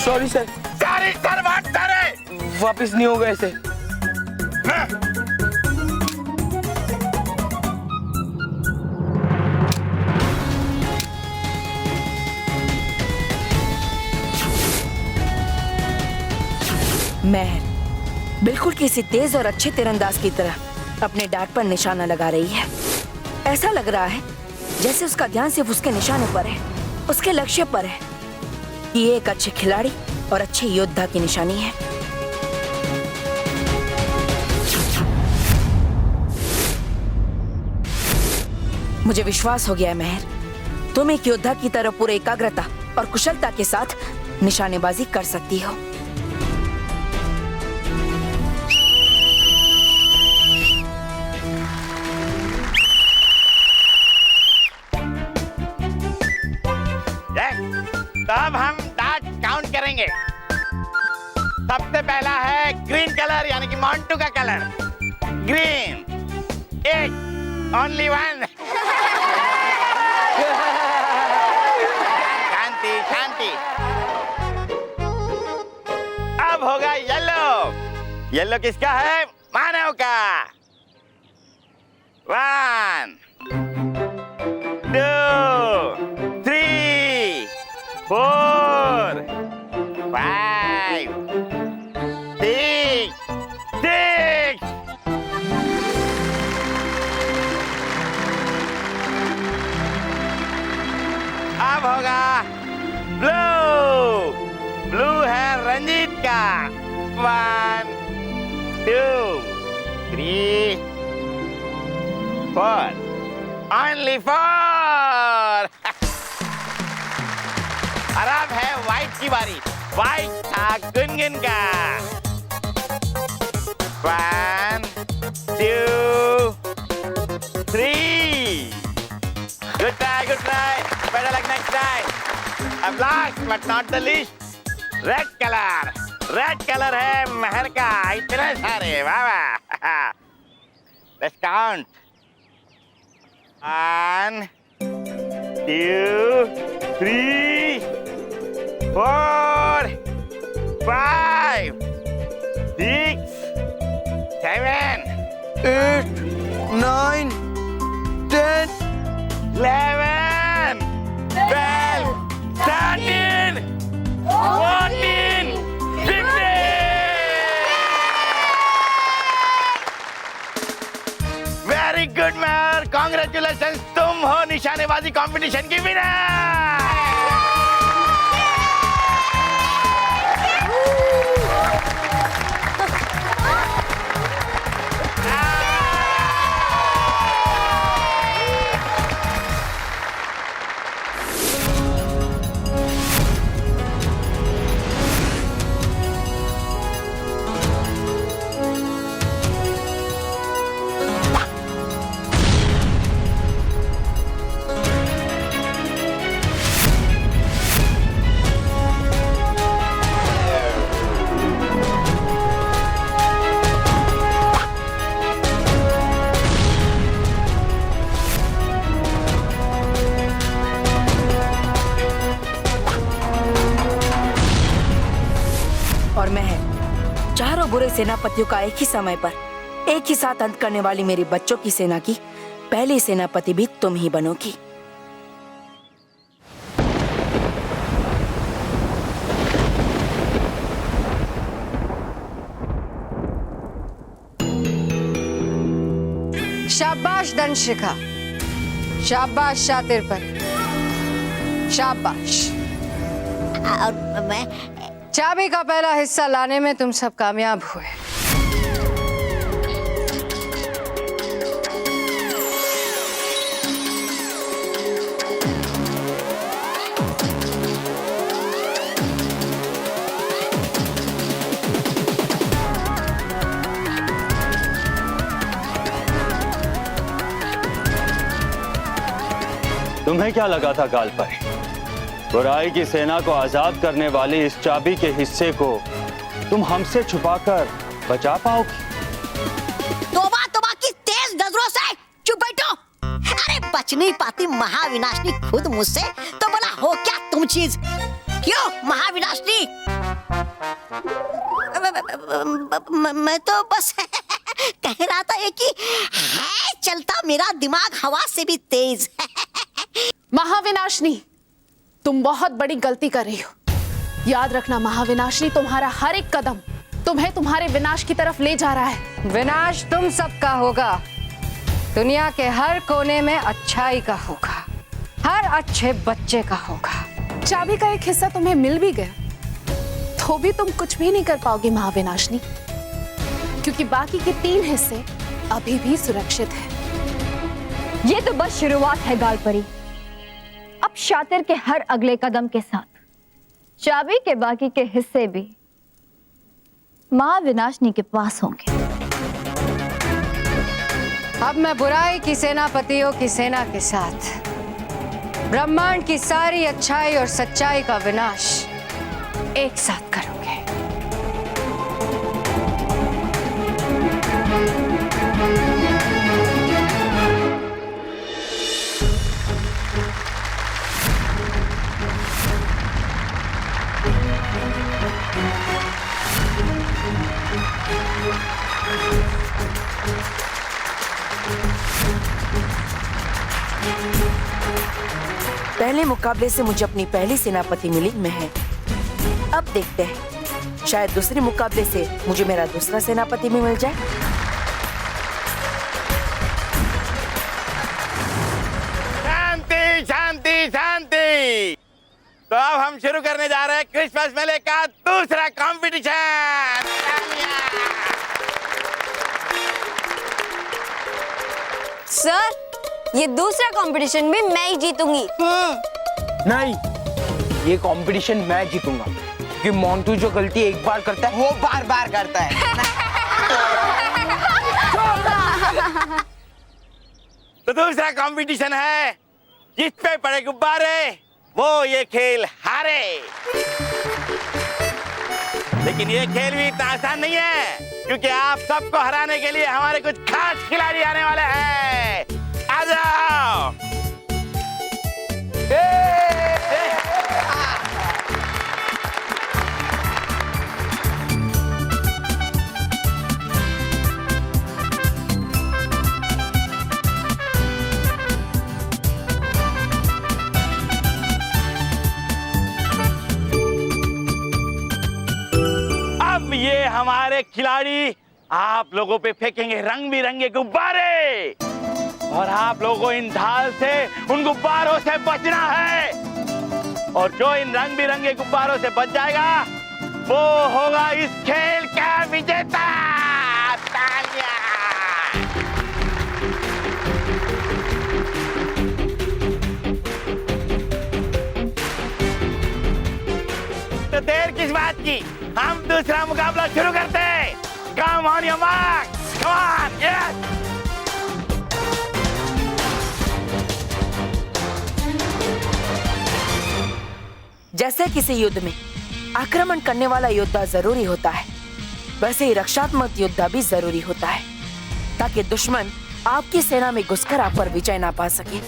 Sorry sir. सारी सर बात सारे वापिस नहीं होगा ऐसे। महर बिल्कुल किसी तेज और अच्छे तीरंदाज की तरह अपने डार्ट पर निशाना लगा रही है। ऐसा लग रहा है जैसे उसका ध्यान सिर्फ उसके निशाने पर है, उसके लक्ष्य पर है। ये एक अच्छे खिलाड़ी और अच्छे योद्धा की निशानी है। मुझे विश्वास हो गया है महर, तुम एक योद्धा की तरह पूरे एकाग्रता और कुशलता के साथ निशानेबाजी कर सकती हो। तब हम डार्ट काउंट करेंगे। सबसे पहला है ग्रीन कलर, यानी कि मोंटू का कलर। ग्रीन, एक, ओनली वन। शांति शांति। अब होगा येलो। येलो किसका है? मानव का। 1, 2, 3, 4 5 6 अब होगा ब्लू। ब्लू है रंजीत का। 1 2 3 4 Only 4 और अब है व्हाइट की बारी। व्हाइट था गुनगुन का। 1 2 3 Good try, good try. Better luck next time. अब last but not the least, red color. Red color है महर का। इतने सारे, वाह वाह। Let's count. 1 2 3 4 5 6 7 8 9 10 11 12 13 14 15 very good मैर, congratulation, तुम हो निशानेबाजी कंपटीशन की विनर। और मैं चारों बुरे सेनापतियों का एक ही समय पर एक ही साथ अंत करने वाली मेरी बच्चों की सेना की पहली सेनापति भी तुम ही बनोगी। शाबाश दंशिका, शाबाश शातिर पर, शाबाश। और मैं चाबी का पहला हिस्सा लाने में तुम सब कामयाब हुए। तुम्हें क्या लगा था गाल पर? बुराई की सेना को आजाद करने वाली इस चाबी के हिस्से को तुम हमसे छुपाकर बचा पाओगी? तोबा तोबा की तेज नजरों से चुप बैठो। अरे बच नहीं पाती महाविनाशनी खुद मुझसे, तो बोला हो क्या तुम चीज? क्यों महाविनाशनी? मैं तो बस कह रहा था कि है चलता मेरा दिमाग हवा से भी तेज। महाविनाशनी, तुम बहुत बड़ी गलती कर रही हो। याद रखना महाविनाशनी, तुम्हारा हर एक कदम तुम्हें तुम्हारे विनाश की तरफ ले जा रहा है। विनाश तुम सबका होगा। दुनिया के हर कोने में अच्छाई का होगा, हर अच्छे बच्चे का होगा। चाबी का एक हिस्सा तुम्हें मिल भी गया तो भी तुम कुछ भी नहीं कर पाओगी महाविनाशनी, क्योंकि बाकी के 3 हिस्से अभी भी सुरक्षित हैं। ये तो बस शुरुआत है गालपरी। अब शातिर के हर अगले कदम के साथ चाबी के बाकी के हिस्से भी महाविनाशनी के पास होंगे। अब मैं बुराई की सेनापतियों की सेना के साथ ब्रह्मांड की सारी अच्छाई और सच्चाई का विनाश एक साथ करूंगे। पहले मुकाबले से मुझे अपनी पहली सेनापति मिली महर। अब देखते हैं, शायद दूसरे मुकाबले से मुझे मेरा दूसरा सेनापति भी मिल जाए। शांति शांति शांति। तो अब हम शुरू करने जा रहे हैं क्रिसमस मेले का दूसरा कंपटीशन। सर, ये दूसरा कंपटीशन भी मैं ही जीतूंगी। नहीं, ये कंपटीशन मैं जीतूंगा क्योंकि मोंटू जो गलती एक बार करता है वो बार बार करता है। तो दूसरा कंपटीशन है जिस पे पड़े गुब्बारे वो ये खेल हारे। लेकिन ये खेल भी इतना आसान नहीं है क्योंकि आप सबको हराने के लिए हमारे कुछ खास खिलाड़ी आने वाले हैं। आ जाओ। अब ये हमारे खिलाड़ी आप लोगों पे फेंकेंगे रंग बिरंगे गुब्बारे और आप लोगों को इन ढाल से उन गुब्बारों से बचना है। और जो इन रंग बिरंगे गुब्बारों से बच जाएगा वो होगा इस खेल का विजेता। तालियां। तो देर किस बात की, हम दूसरा मुकाबला शुरू करते हैं। Come on your marks, come on, yes. जैसे किसी युद्ध में आक्रमण करने वाला योद्धा जरूरी होता है, वैसे ही रक्षात्मक योद्धा भी जरूरी होता है ताकि दुश्मन आपकी सेना में घुसकर आप पर विजय ना पा सके।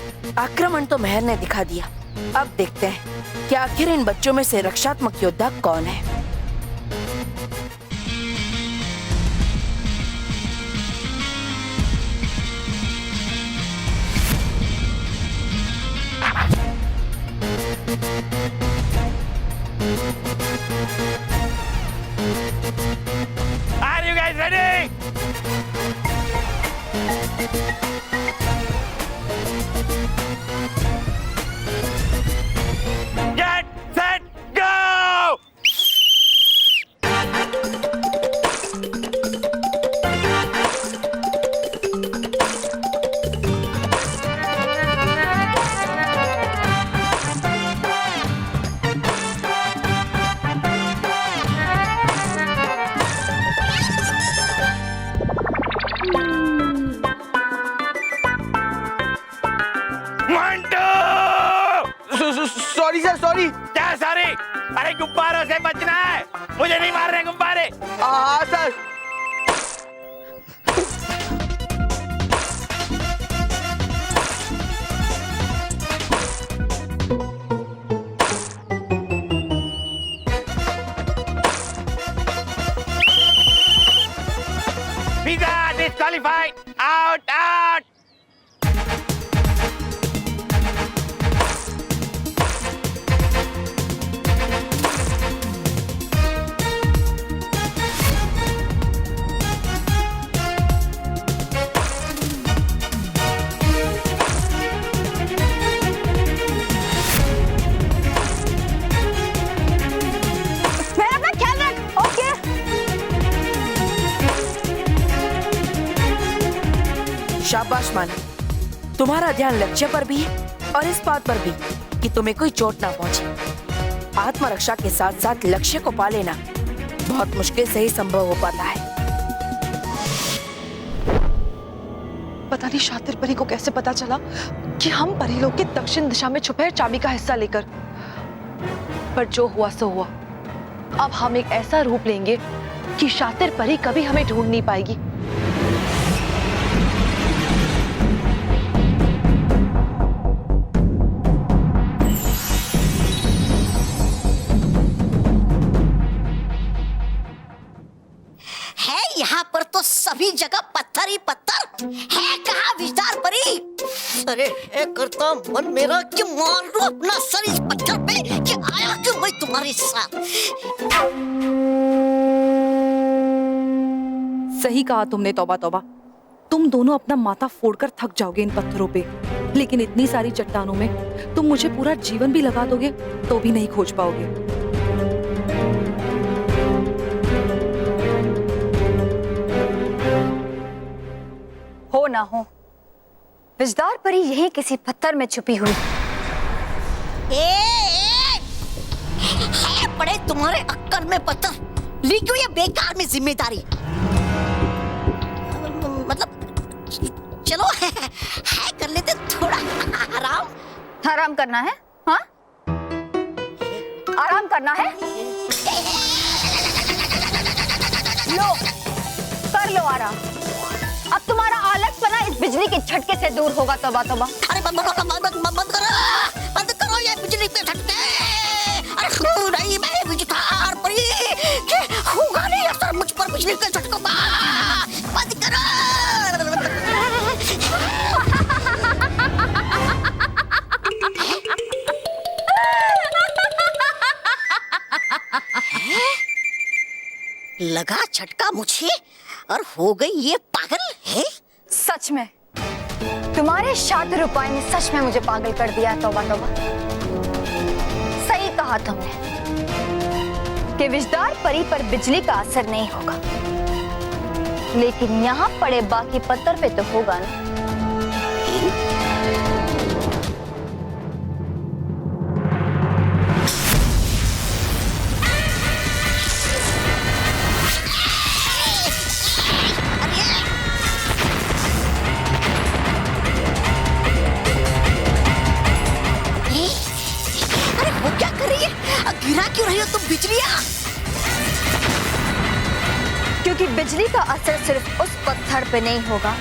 आक्रमण तो महर ने दिखा दिया। अब देखते हैं कि आखिर इन बच्चों में से रक्षात्मक योद्धा कौन है। Are you guys ready? Get set, go! Sorry sir, sorry. क्या सॉरी? अरे गुब्बारों से बचना है, मुझे नहीं मार रहे गुब्बारे। हाँ sir. Pizza disqualified, out, out. शाबाश माना, तुम्हारा ध्यान लक्ष्य पर भी है और इस बात पर भी कि तुम्हें कोई चोट ना पहुंचे। आत्मरक्षा के साथ साथ लक्ष्य को पा लेना बहुत मुश्किल से ही संभव हो पाता है। पता नहीं शातिर परी को कैसे पता चला कि हम परीलोक के दक्षिण दिशा में छुपे चाबी का हिस्सा लेकर। पर जो हुआ सो हुआ। अब हम एक ऐसा रूप लेंगे कि शातिर परी कभी हमें ढूंढ नहीं पाएगी। है यहाँ पर तो सभी जगह पत्थर ही पत्थर है। कहाँ विस्तार परी? अरे है करता मन मेरा कि मार लो अपना सर इस पत्थर पे कि आया क्यों मैं तुम्हारे साथ। सही कहा तुमने तौबा तौबा, तुम दोनों अपना माथा फोड़कर थक जाओगे इन पत्थरों पे, लेकिन इतनी सारी चट्टानों में तुम मुझे पूरा जीवन भी लगा दोगे तो भी नहीं खोज पाओगे। हो ना हो, विजदार परी यही किसी पत्थर में छुपी हुई। है पड़े तुम्हारे अक्कर में पत्थर, ली क्यों ये बेकार में जिम्मेदारी। मतलब चलो है कर लेते थोड़ा आराम। आराम करना है? हाँ, आराम करना है? लो, कर लो आराम। अब तुम्हारा आलसपना इस बिजली के झटके से दूर होगा। तौबा तौबा। अरे बंद करो ये बिजली के झटके। अरे नहीं, मैं विजदार परी होगा नहीं असर मुझ पर बिजली के झटकों का। बंद करो। लगा झटका मुझे और हो गई ये पागल है। सच में तुम्हारे शातिर उपाय ने सच में मुझे पागल कर दिया। तौबा तौबा, सही कहा तुमने कि विजदार परी पर बिजली का असर नहीं होगा, लेकिन यहाँ पड़े बाकी पत्थर पे तो होगा ना। गिरा क्यों रही हो तुम बिजलियां? क्योंकि बिजली का असर सिर्फ उस पत्थर पे नहीं होगा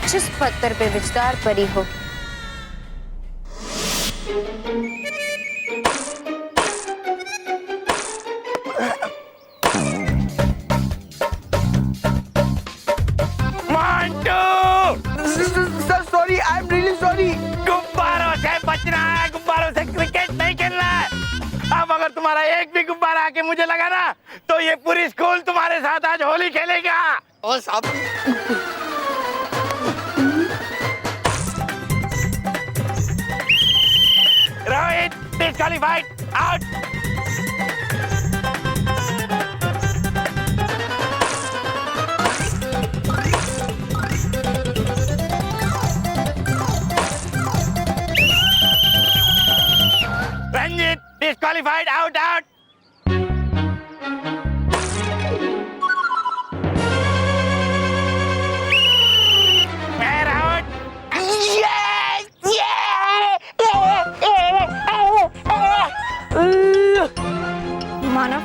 जिस पत्थर पे विजदार परी होगी। Sir sorry, I am really sorry. गुब्बारों से बचना है, गुब्बारों से क्रिकेट नहीं खेलना है। अब अगर तुम्हारा एक भी गुब्बारा आके मुझे लगा ना तो ये पूरी स्कूल तुम्हारे साथ आज होली खेलेगा। और साहब Rohit disqualified, out. Ranjit disqualified, out out. Manav,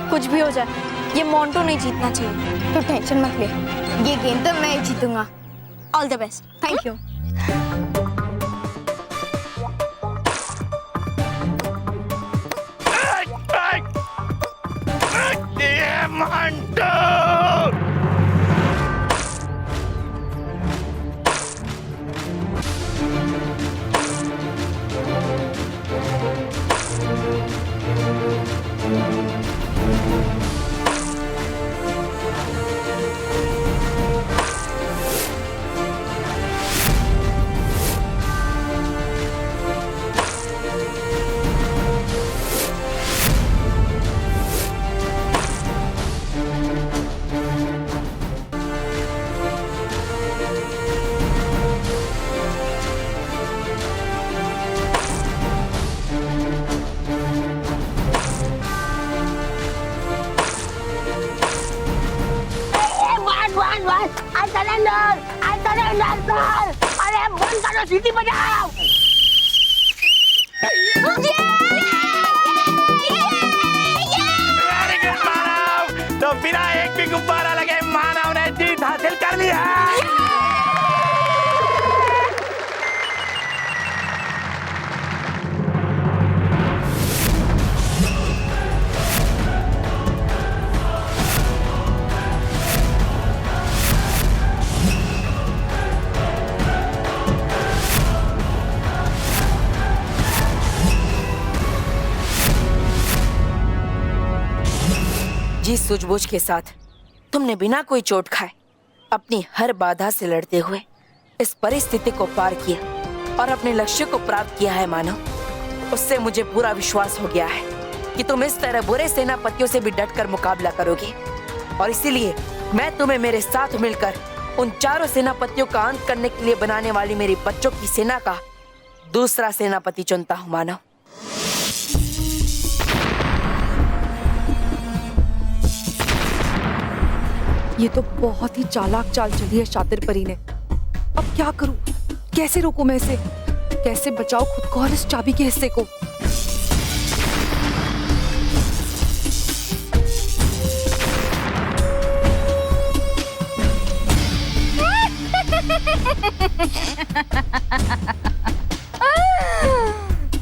कुछ भी हो जाए ये मोंटो नहीं जीतना चाहिए, तो टेंशन मत ले, ये गेम तो मैं ही जीतूंगा। All the best. Thank you. अरे बंद करो, सीटी बजाओ। वेरी गुड मानव, तो बिना एक भी गुब्बारा लगे मानव ने जीत हासिल कर ली है। जिस सूझबूझ के साथ तुमने बिना कोई चोट खाए अपनी हर बाधा से लड़ते हुए इस परिस्थिति को पार किया और अपने लक्ष्य को प्राप्त किया है मानव, उससे मुझे पूरा विश्वास हो गया है कि तुम इस तरह बुरे सेनापतियों से भी डटकर मुकाबला करोगे। और इसीलिए मैं तुम्हें मेरे साथ मिलकर उन चारों सेनापतियों का अंत करने के लिए बनाने वाली मेरी बच्चों की सेना का दूसरा सेनापति चुनता हूँ मानव। ये तो बहुत ही चालाक चाल चली है शातिर परी ने। अब क्या करूं? कैसे रोकूं मैं इसे? कैसे बचाऊं खुद को और इस चाबी के हिस्से को?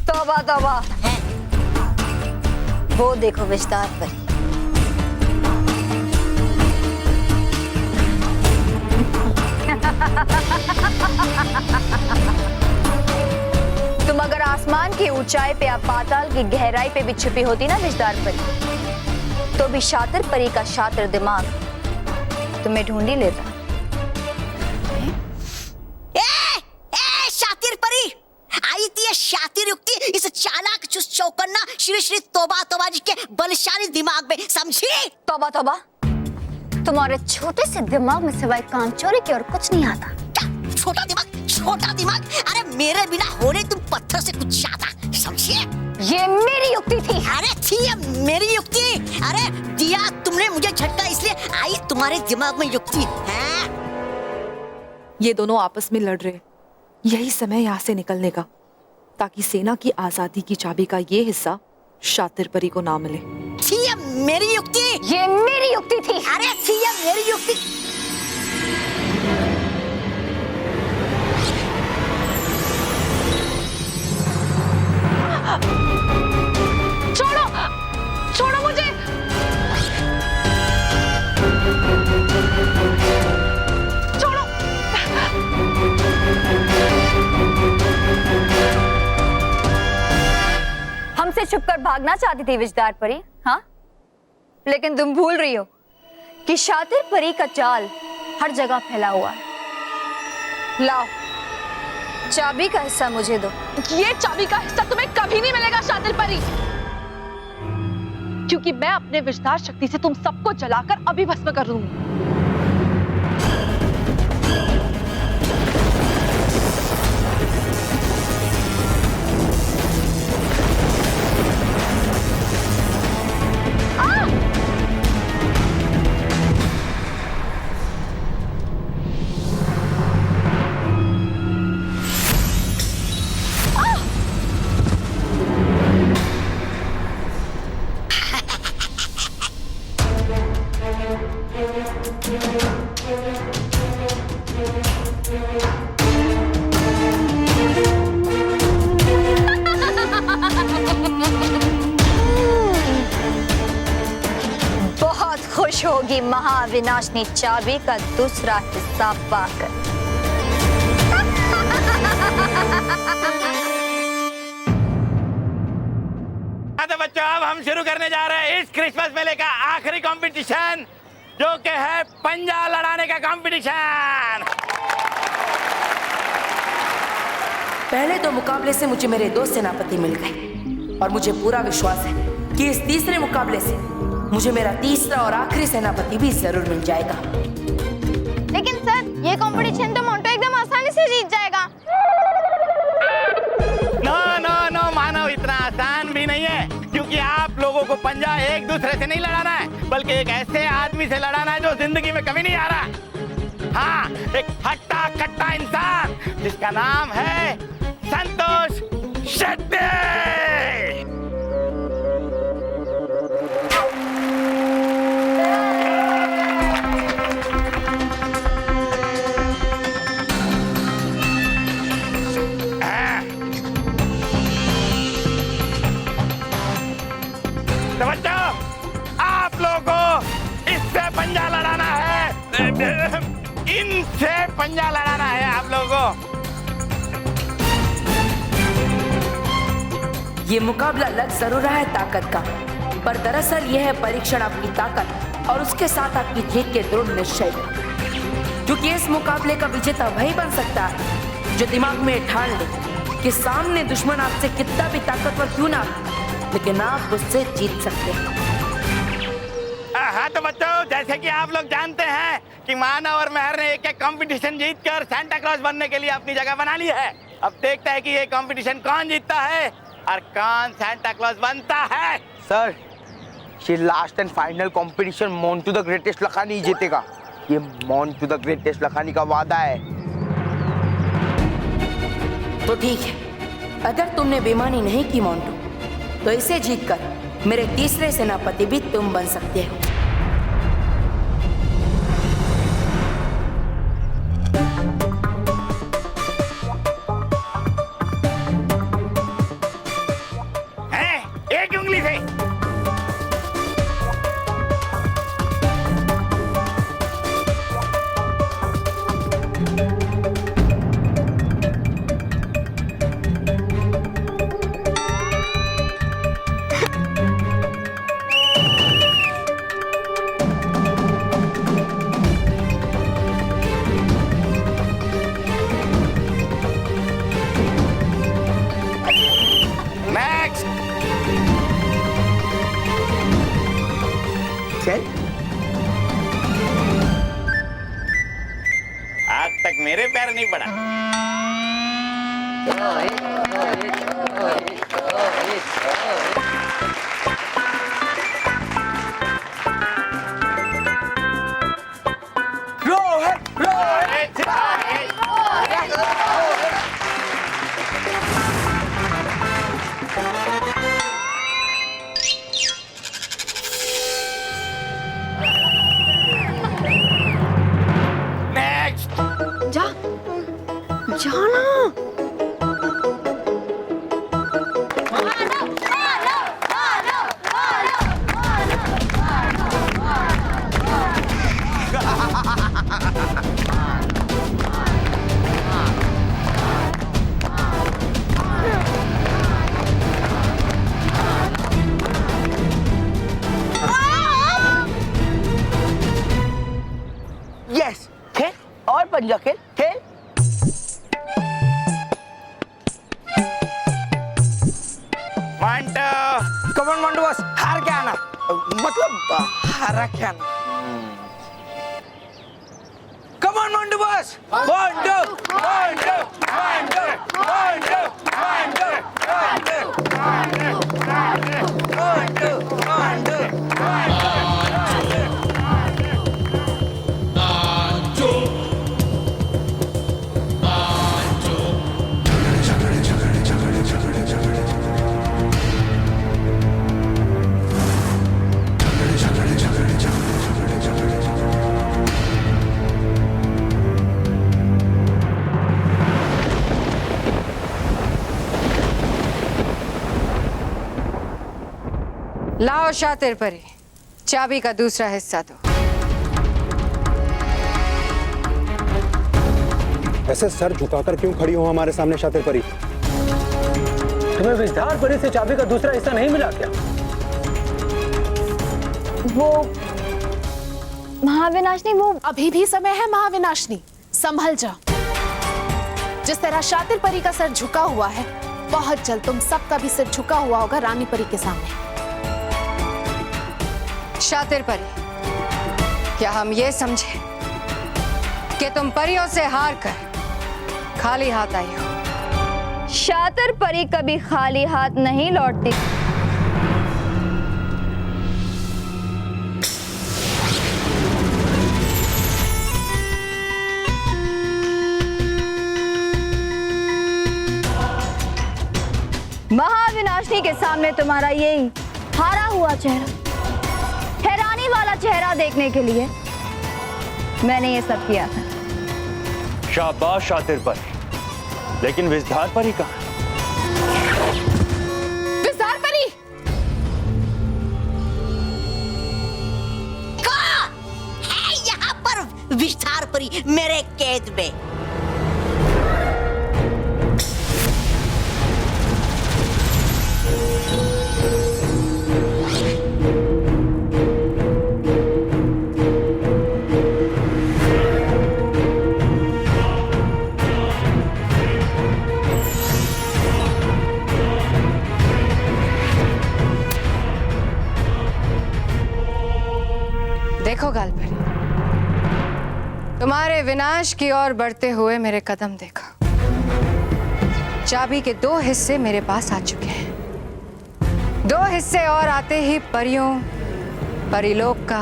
तौबा तौबा, वो देखो विस्तार परी। तुम अगर आसमान की ऊंचाई पे या पाताल की गहराई पे भी छुपी होती ना विस्तार परी, तो भी शातिर परी का शातिर दिमाग तुम्हें ढूंढ ही लेता। शातिर परी आई थी ये शातिर युक्ति इस चालाक चुस्त चौकन्ना श्री श्री तौबा तौबा जी के बलशाली दिमाग में, समझी? तौबा तौबा, तुम्हारे छोटे से दिमाग में सिवाय काम चोरी के और कुछ नहीं आता। क्या छोटा दिमाग? छोटा दिमाग? अरे मेरे बिना होने तुम पत्थर से कुछ ज्यादा, समझिए? ये मेरी युक्ति थी। अरे थी ये मेरी युक्ति। अरे दिया तुमने मुझे झटका, इसलिए आई तुम्हारे दिमाग में युक्ति है। ये दोनों आपस में लड़ रहे, यही समय यहाँ से निकलने का, ताकि सेना की आजादी की चाबी का ये हिस्सा शातिर परी को ना मिले। थी ये मेरी युक्ति। ये मेरी युक्ति थी। अरे थी ये मेरी युक्ति। छोड़ो, छोड़ो मुझे। छोड़ो। हमसे छुपकर भागना चाहती थी विजदार परी, हाँ? लेकिन तुम भूल रही हो कि शातिर परी का जाल हर जगह फैला हुआ है। लाओ, चाबी का हिस्सा मुझे दो। ये चाबी का हिस्सा तुम्हें कभी नहीं मिलेगा शातिर परी, क्योंकि मैं अपने विस्तार शक्ति से तुम सबको जलाकर अभी भस्म कर दूंगी। बहुत खुश होगी महाविनाशनी चाबी का दूसरा हिस्सा पाकर। तो बच्चों अब हम शुरू करने जा रहे हैं इस क्रिसमस मेले का आखिरी कंपटीशन, जो कि है पंजा लड़ाने का कंपटीशन। पहले दो मुकाबले से मुझे मेरे दो सेनापति मिल गए और मुझे पूरा विश्वास है कि इस तीसरे मुकाबले से मुझे मेरा तीसरा और आखिरी सेनापति भी जरूर मिल जाएगा। लेकिन सर, ये कंपटीशन तो मोंटो एकदम आसानी से जीत जाएगा। नो नो नो मानव, इतना आसान भी नहीं है, क्योंकि आप लोगों को पंजा एक दूसरे से नहीं लड़ाना है, बल्कि एक ऐसे आदमी से लड़ाना है जो जिंदगी में कभी नहीं आ रहा। हाँ, एक हट्टा कट्टा इंसान जिसका नाम है संतोष शेट्टी। तो बच्चों, आप लोगों को इससे पंजा लड़ाना है, इनसे पंजा लड़ाना है आप लोगों को। ये मुकाबला लग जरूर रहा है ताकत का, पर दरअसल यह है परीक्षण आपकी ताकत और उसके साथ आपकी जीत के दृढ़ निश्चय में। क्योंकि इस मुकाबले का विजेता वही बन सकता है जो दिमाग में ठान ले कि सामने दुश्मन आपसे कितना भी ताकतवर क्यों ना हो, लेकिन आप उससे जीत सकते हैं। हाँ तो बच्चों, जैसे कि आप लोग जानते हैं कि मानव और मेहर ने एक कंपटीशन जीतकर सांता क्लॉज बनने के लिए अपनी जगह बना ली है। अब देखते हैं कि ये कंपटीशन कौन जीतता है और कौन सांता क्लॉज बनता है। सर, ये last and final competition Montu the greatest Lakhani ही जीतेगा। ये मोंटू द ग्रेटेस्ट लखानी का वादा है। तो ठीक है, अगर तुमने बेईमानी नहीं की मोंटू, तो इसे जीतकर मेरे तीसरे सेनापति भी तुम बन सकते हो। एक उंगली से आज तक मेरे पैर नहीं पड़ा। जाना यस, खेल और पंजा खेल खेल। कमन मंडू बस हार के आना, मतलब हारा क्या आना। कमन मंडू बस mandu mandu mandu mandu mandu mandu mandu लाओ शातिर परी, चाबी का दूसरा हिस्सा दो। ऐसे सर झुकाकर क्यों खड़ी हो हमारे सामने शातिर परी? तुम्हें विजधार परी से चाबी का दूसरा हिस्सा नहीं मिला क्या? वो महाविनाशनी, वो अभी भी समय है महाविनाशनी, संभल जा। जिस तरह शातिर परी का सर झुका हुआ है, बहुत जल्द तुम सबका भी सिर झुका हुआ होगा रानी परी के सामने। शातिर परी, क्या हम ये समझे कि तुम परियों से हार कर खाली हाथ आई हो? शातिर परी कभी खाली हाथ नहीं लौटती। महाविनाशनी के सामने तुम्हारा यही हारा हुआ चेहरा, हैरानी वाला चेहरा देखने के लिए मैंने ये सब किया था। शाबाश शातिर परी, लेकिन विजधार परी कहाँ? विजधार परी कौन है यहाँ पर? विजधार परी मेरे कैद में। देखो गालपरी, तुम्हारे विनाश की ओर बढ़ते हुए मेरे कदम देखो। चाबी के 2 हिस्से मेरे पास आ चुके हैं। 2 हिस्से और आते ही परिलोक का,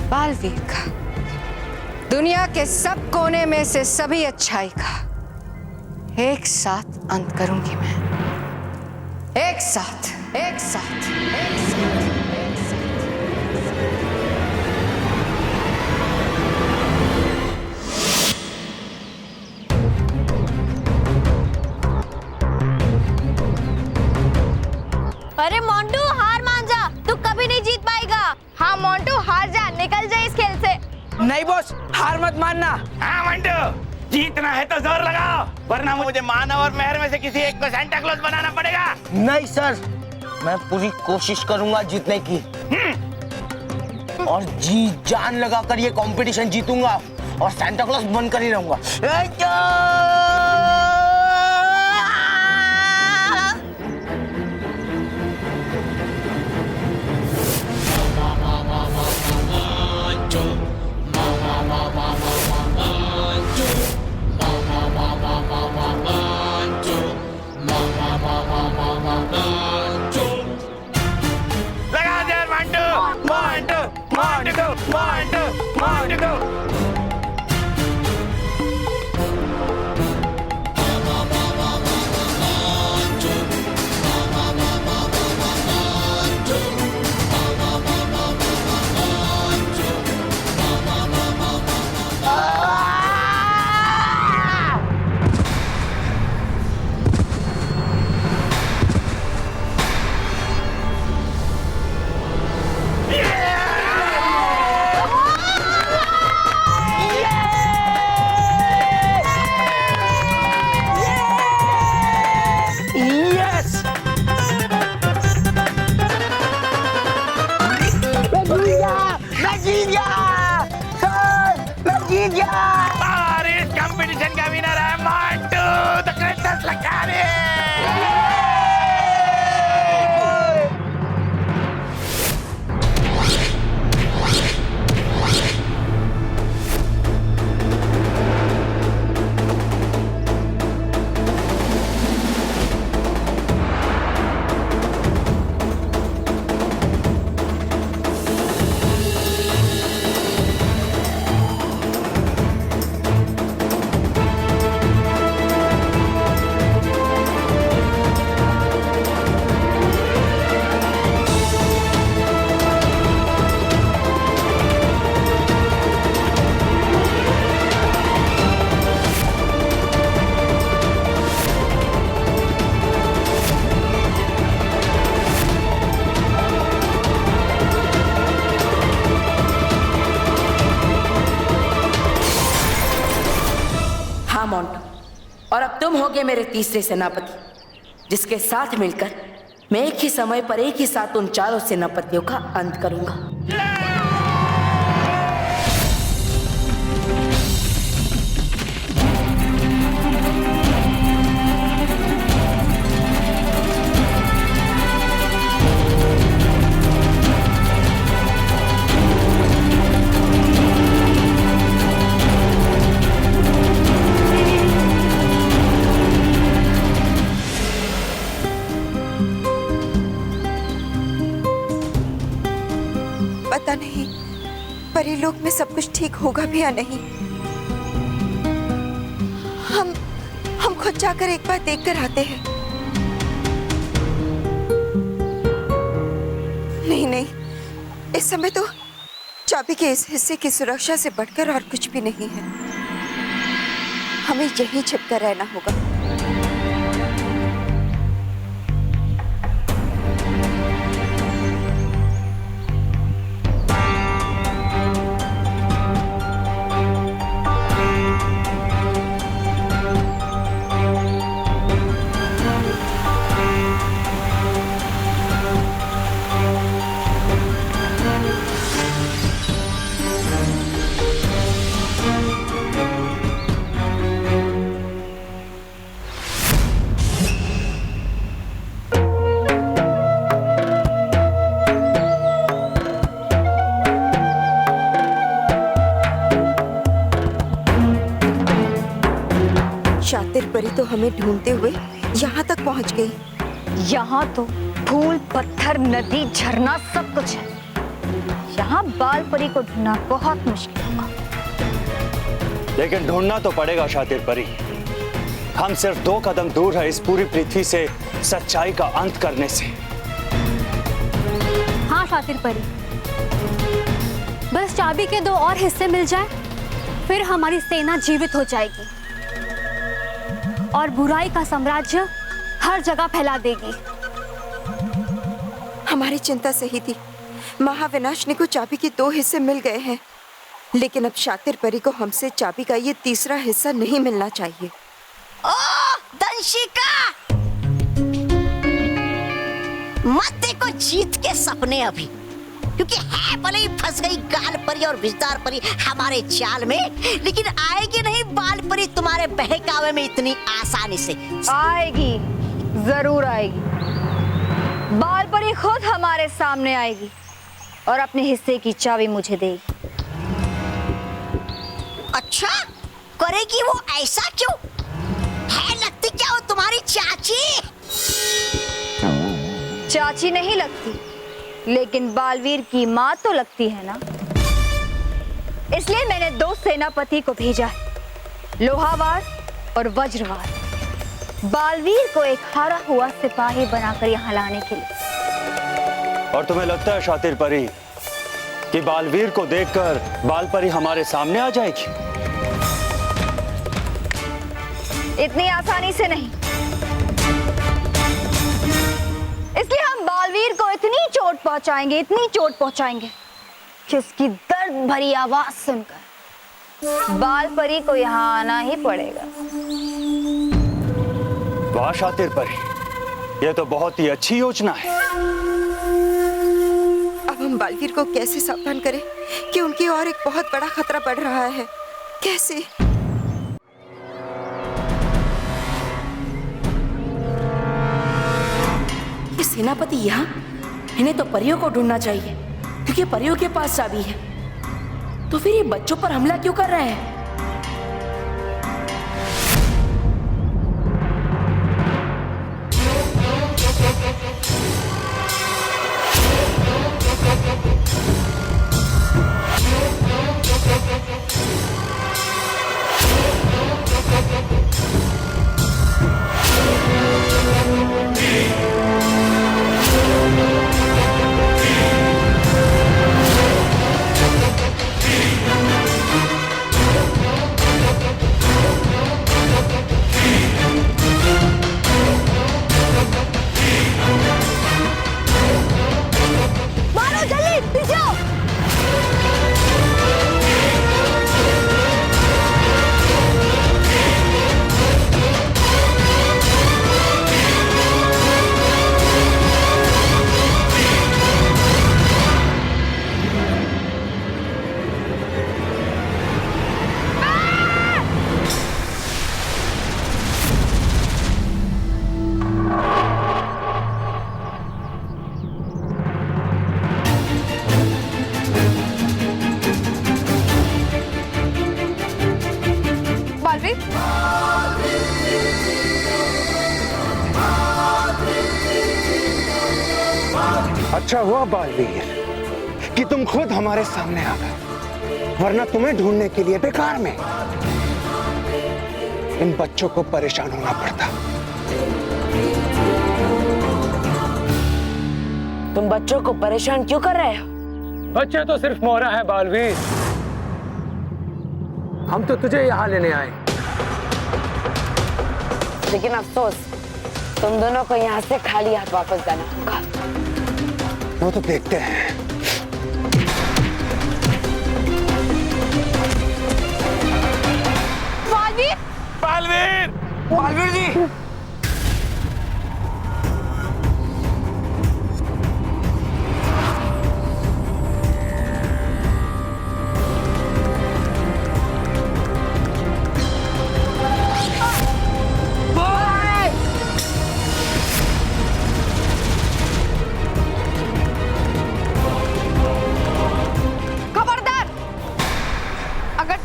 बालवीर का, दुनिया के सब कोने में से सभी अच्छाई का एक साथ अंत करूंगी मैं। एक साथ, एक साथ, एक साथ, एक साथ। अरे मोंटू, हार मान जा, तू कभी नहीं जीत पाएगा। हाँ मोंटू, हार जा, निकल जा इस खेल से। नहीं बॉस, हार मत मानना। हाँ मंटू, जीतना है तो जोर लगाओ, वरना मुझे मानव और मेहर में से किसी एक को सांता क्लॉज बनाना पड़ेगा। नहीं सर, मैं पूरी कोशिश करूंगा जीतने की और जी जान लगाकर ये कंपटीशन जीतूंगा और सांता क्लॉज बनकर ही रहूंगा। लगा दे मंटू, मंटू, मंटू, मंटू, मंटू। और इस कंपटीशन का विनर है मंटू द ग्रेटेस्ट लखानी। हाँ मोंटू, और अब तुम होगे मेरे तीसरे सेनापति, जिसके साथ मिलकर मैं एक ही समय पर एक ही साथ उन चारों सेनापतियों का अंत करूंगा। पता नहीं परिलोक में सब कुछ ठीक होगा भी या नहीं। हम खुद जाकर एक बार देख कर आते हैं। नहीं, इस समय तो चाबी के इस हिस्से की सुरक्षा से बढ़कर और कुछ भी नहीं है। हमें यहीं छिपकर रहना होगा। तो हमें ढूंढते हुए यहाँ तक पहुँच गई। यहाँ तो फूल, पत्थर, नदी, झरना सब कुछ है। यहाँ बाल परी को ढूंढना बहुत मुश्किल होगा। लेकिन ढूंढना तो पड़ेगा शातिर परी। हम सिर्फ 2 कदम दूर है इस पूरी पृथ्वी से सच्चाई का अंत करने से। हाँ शातिर परी, बस चाबी के 2 और हिस्से मिल जाए, फिर हमारी सेना जीवित हो जाएगी और बुराई का साम्राज्य हर जगह फैला देगी। हमारी चिंता सही थी। महाविनाशनी को चाबी के 2 हिस्से मिल गए हैं, लेकिन अब शातिर परी को हमसे चाबी का ये तीसरा हिस्सा नहीं मिलना चाहिए। ओ दंशिका, मत देखो जीत के सपने अभी, क्योंकि है भले ही फंस गई गाल परी और विजदार परी हमारे जाल में, लेकिन आएगी नहीं बाल परी तुम्हारे बहकावे में इतनी आसानी से। आएगी, जरूर आएगी। बाल परी खुद हमारे सामने आएगी और अपने हिस्से की चाबी मुझे देगी। अच्छा, करेगी वो? ऐसा क्यों? है लगती क्या वो तुम्हारी चाची? चाची नहीं लगती, लेकिन बालवीर की माँ तो लगती है ना। इसलिए मैंने 2 सेनापति को भेजा है, लोहावार और वज्रवार, बालवीर को एक हारा हुआ सिपाही बनाकर यहाँ लाने के लिए। और तुम्हें लगता है शातिर परी कि बालवीर को देखकर बाल परी हमारे सामने आ जाएगी? इतनी आसानी से नहीं। इसलिए हम बालवीर को इतनी चोट पहुंचाएंगे, इतनी चोट पहुंचाएंगे कि उसकी दर्द भरी आवाज सुनकर बाल परी को यहाँ आना ही पड़ेगा। वाह शातिर परी, यह तो बहुत ही अच्छी योजना है। अब हम बालवीर को कैसे सावधान करें कि उनकी और एक बहुत बड़ा खतरा बढ़ रहा है? कैसे? ये सेनापति यहाँ, इन्हें तो परियों को ढूंढना चाहिए, क्योंकि परियों के पास चाबी है। तो फिर ये बच्चों पर हमला क्यों कर रहे हैं? अच्छा हुआ बालवीर कि तुम खुद हमारे सामने आ गए, वरना तुम्हें ढूंढने के लिए बेकार में इन बच्चों को परेशान होना पड़ता। तुम बच्चों को परेशान क्यों कर रहे हो? बच्चे तो सिर्फ मोहरा है बालवीर, हम तो तुझे यहाँ लेने आए। लेकिन अफसोस, तुम दोनों को यहाँ से खाली हाथ वापस जाना होगा। वो तो देखते हैं। बालवीर! बालवीर! बालवीर जी!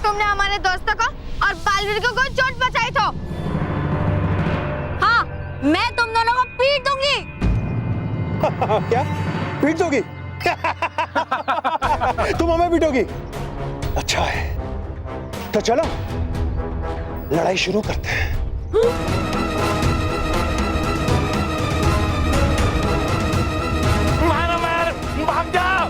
तुमने हमारे दोस्तों को और बालवीर को चोट पहुंचाई तो क्या पीट दोगी? तुम हमें पीटोगी? अच्छा है, तो चलो लड़ाई शुरू करते हैं। मारो मार, भाग जाओ।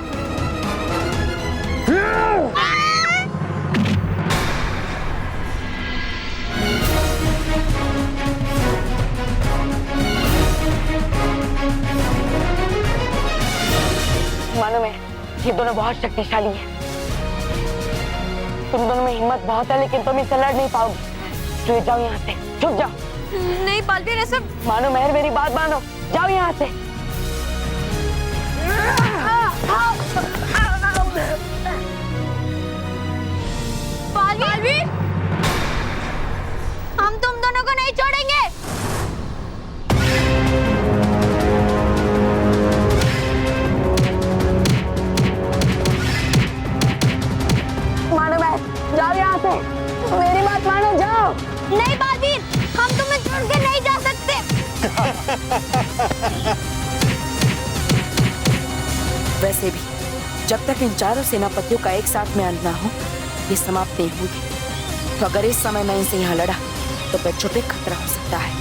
मालूम है ये दोनों बहुत शक्तिशाली हैं। तुम दोनों में हिम्मत बहुत है, लेकिन तुम इससे लड़ नहीं पाओगी। तो जाओ यहाँ से, छुप जाओ। नहीं बालवीर, ऐसा मानो मेहर, मेरी बात मानो, जाओ यहाँ से। बालवीर, हम तुम दोनों को नहीं छोड़ेंगे। मानो मैं, जाओ यहाँ से, मेरी बात मानो, जाओ। नहीं बालवीर, हम तुम्हें छोड़ के नहीं जा सकते। वैसे भी जब तक इन चारों सेनापतियों का एक साथ में अंत ना हो, ये समाप्त नहीं होगी। तो अगर इस समय मैं इनसे यहाँ लड़ा तो बच्चों पे खतरा हो सकता है।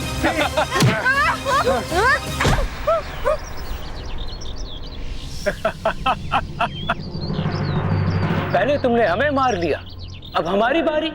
पहले तुमने हमें मार लिया, अब हमारी बारी।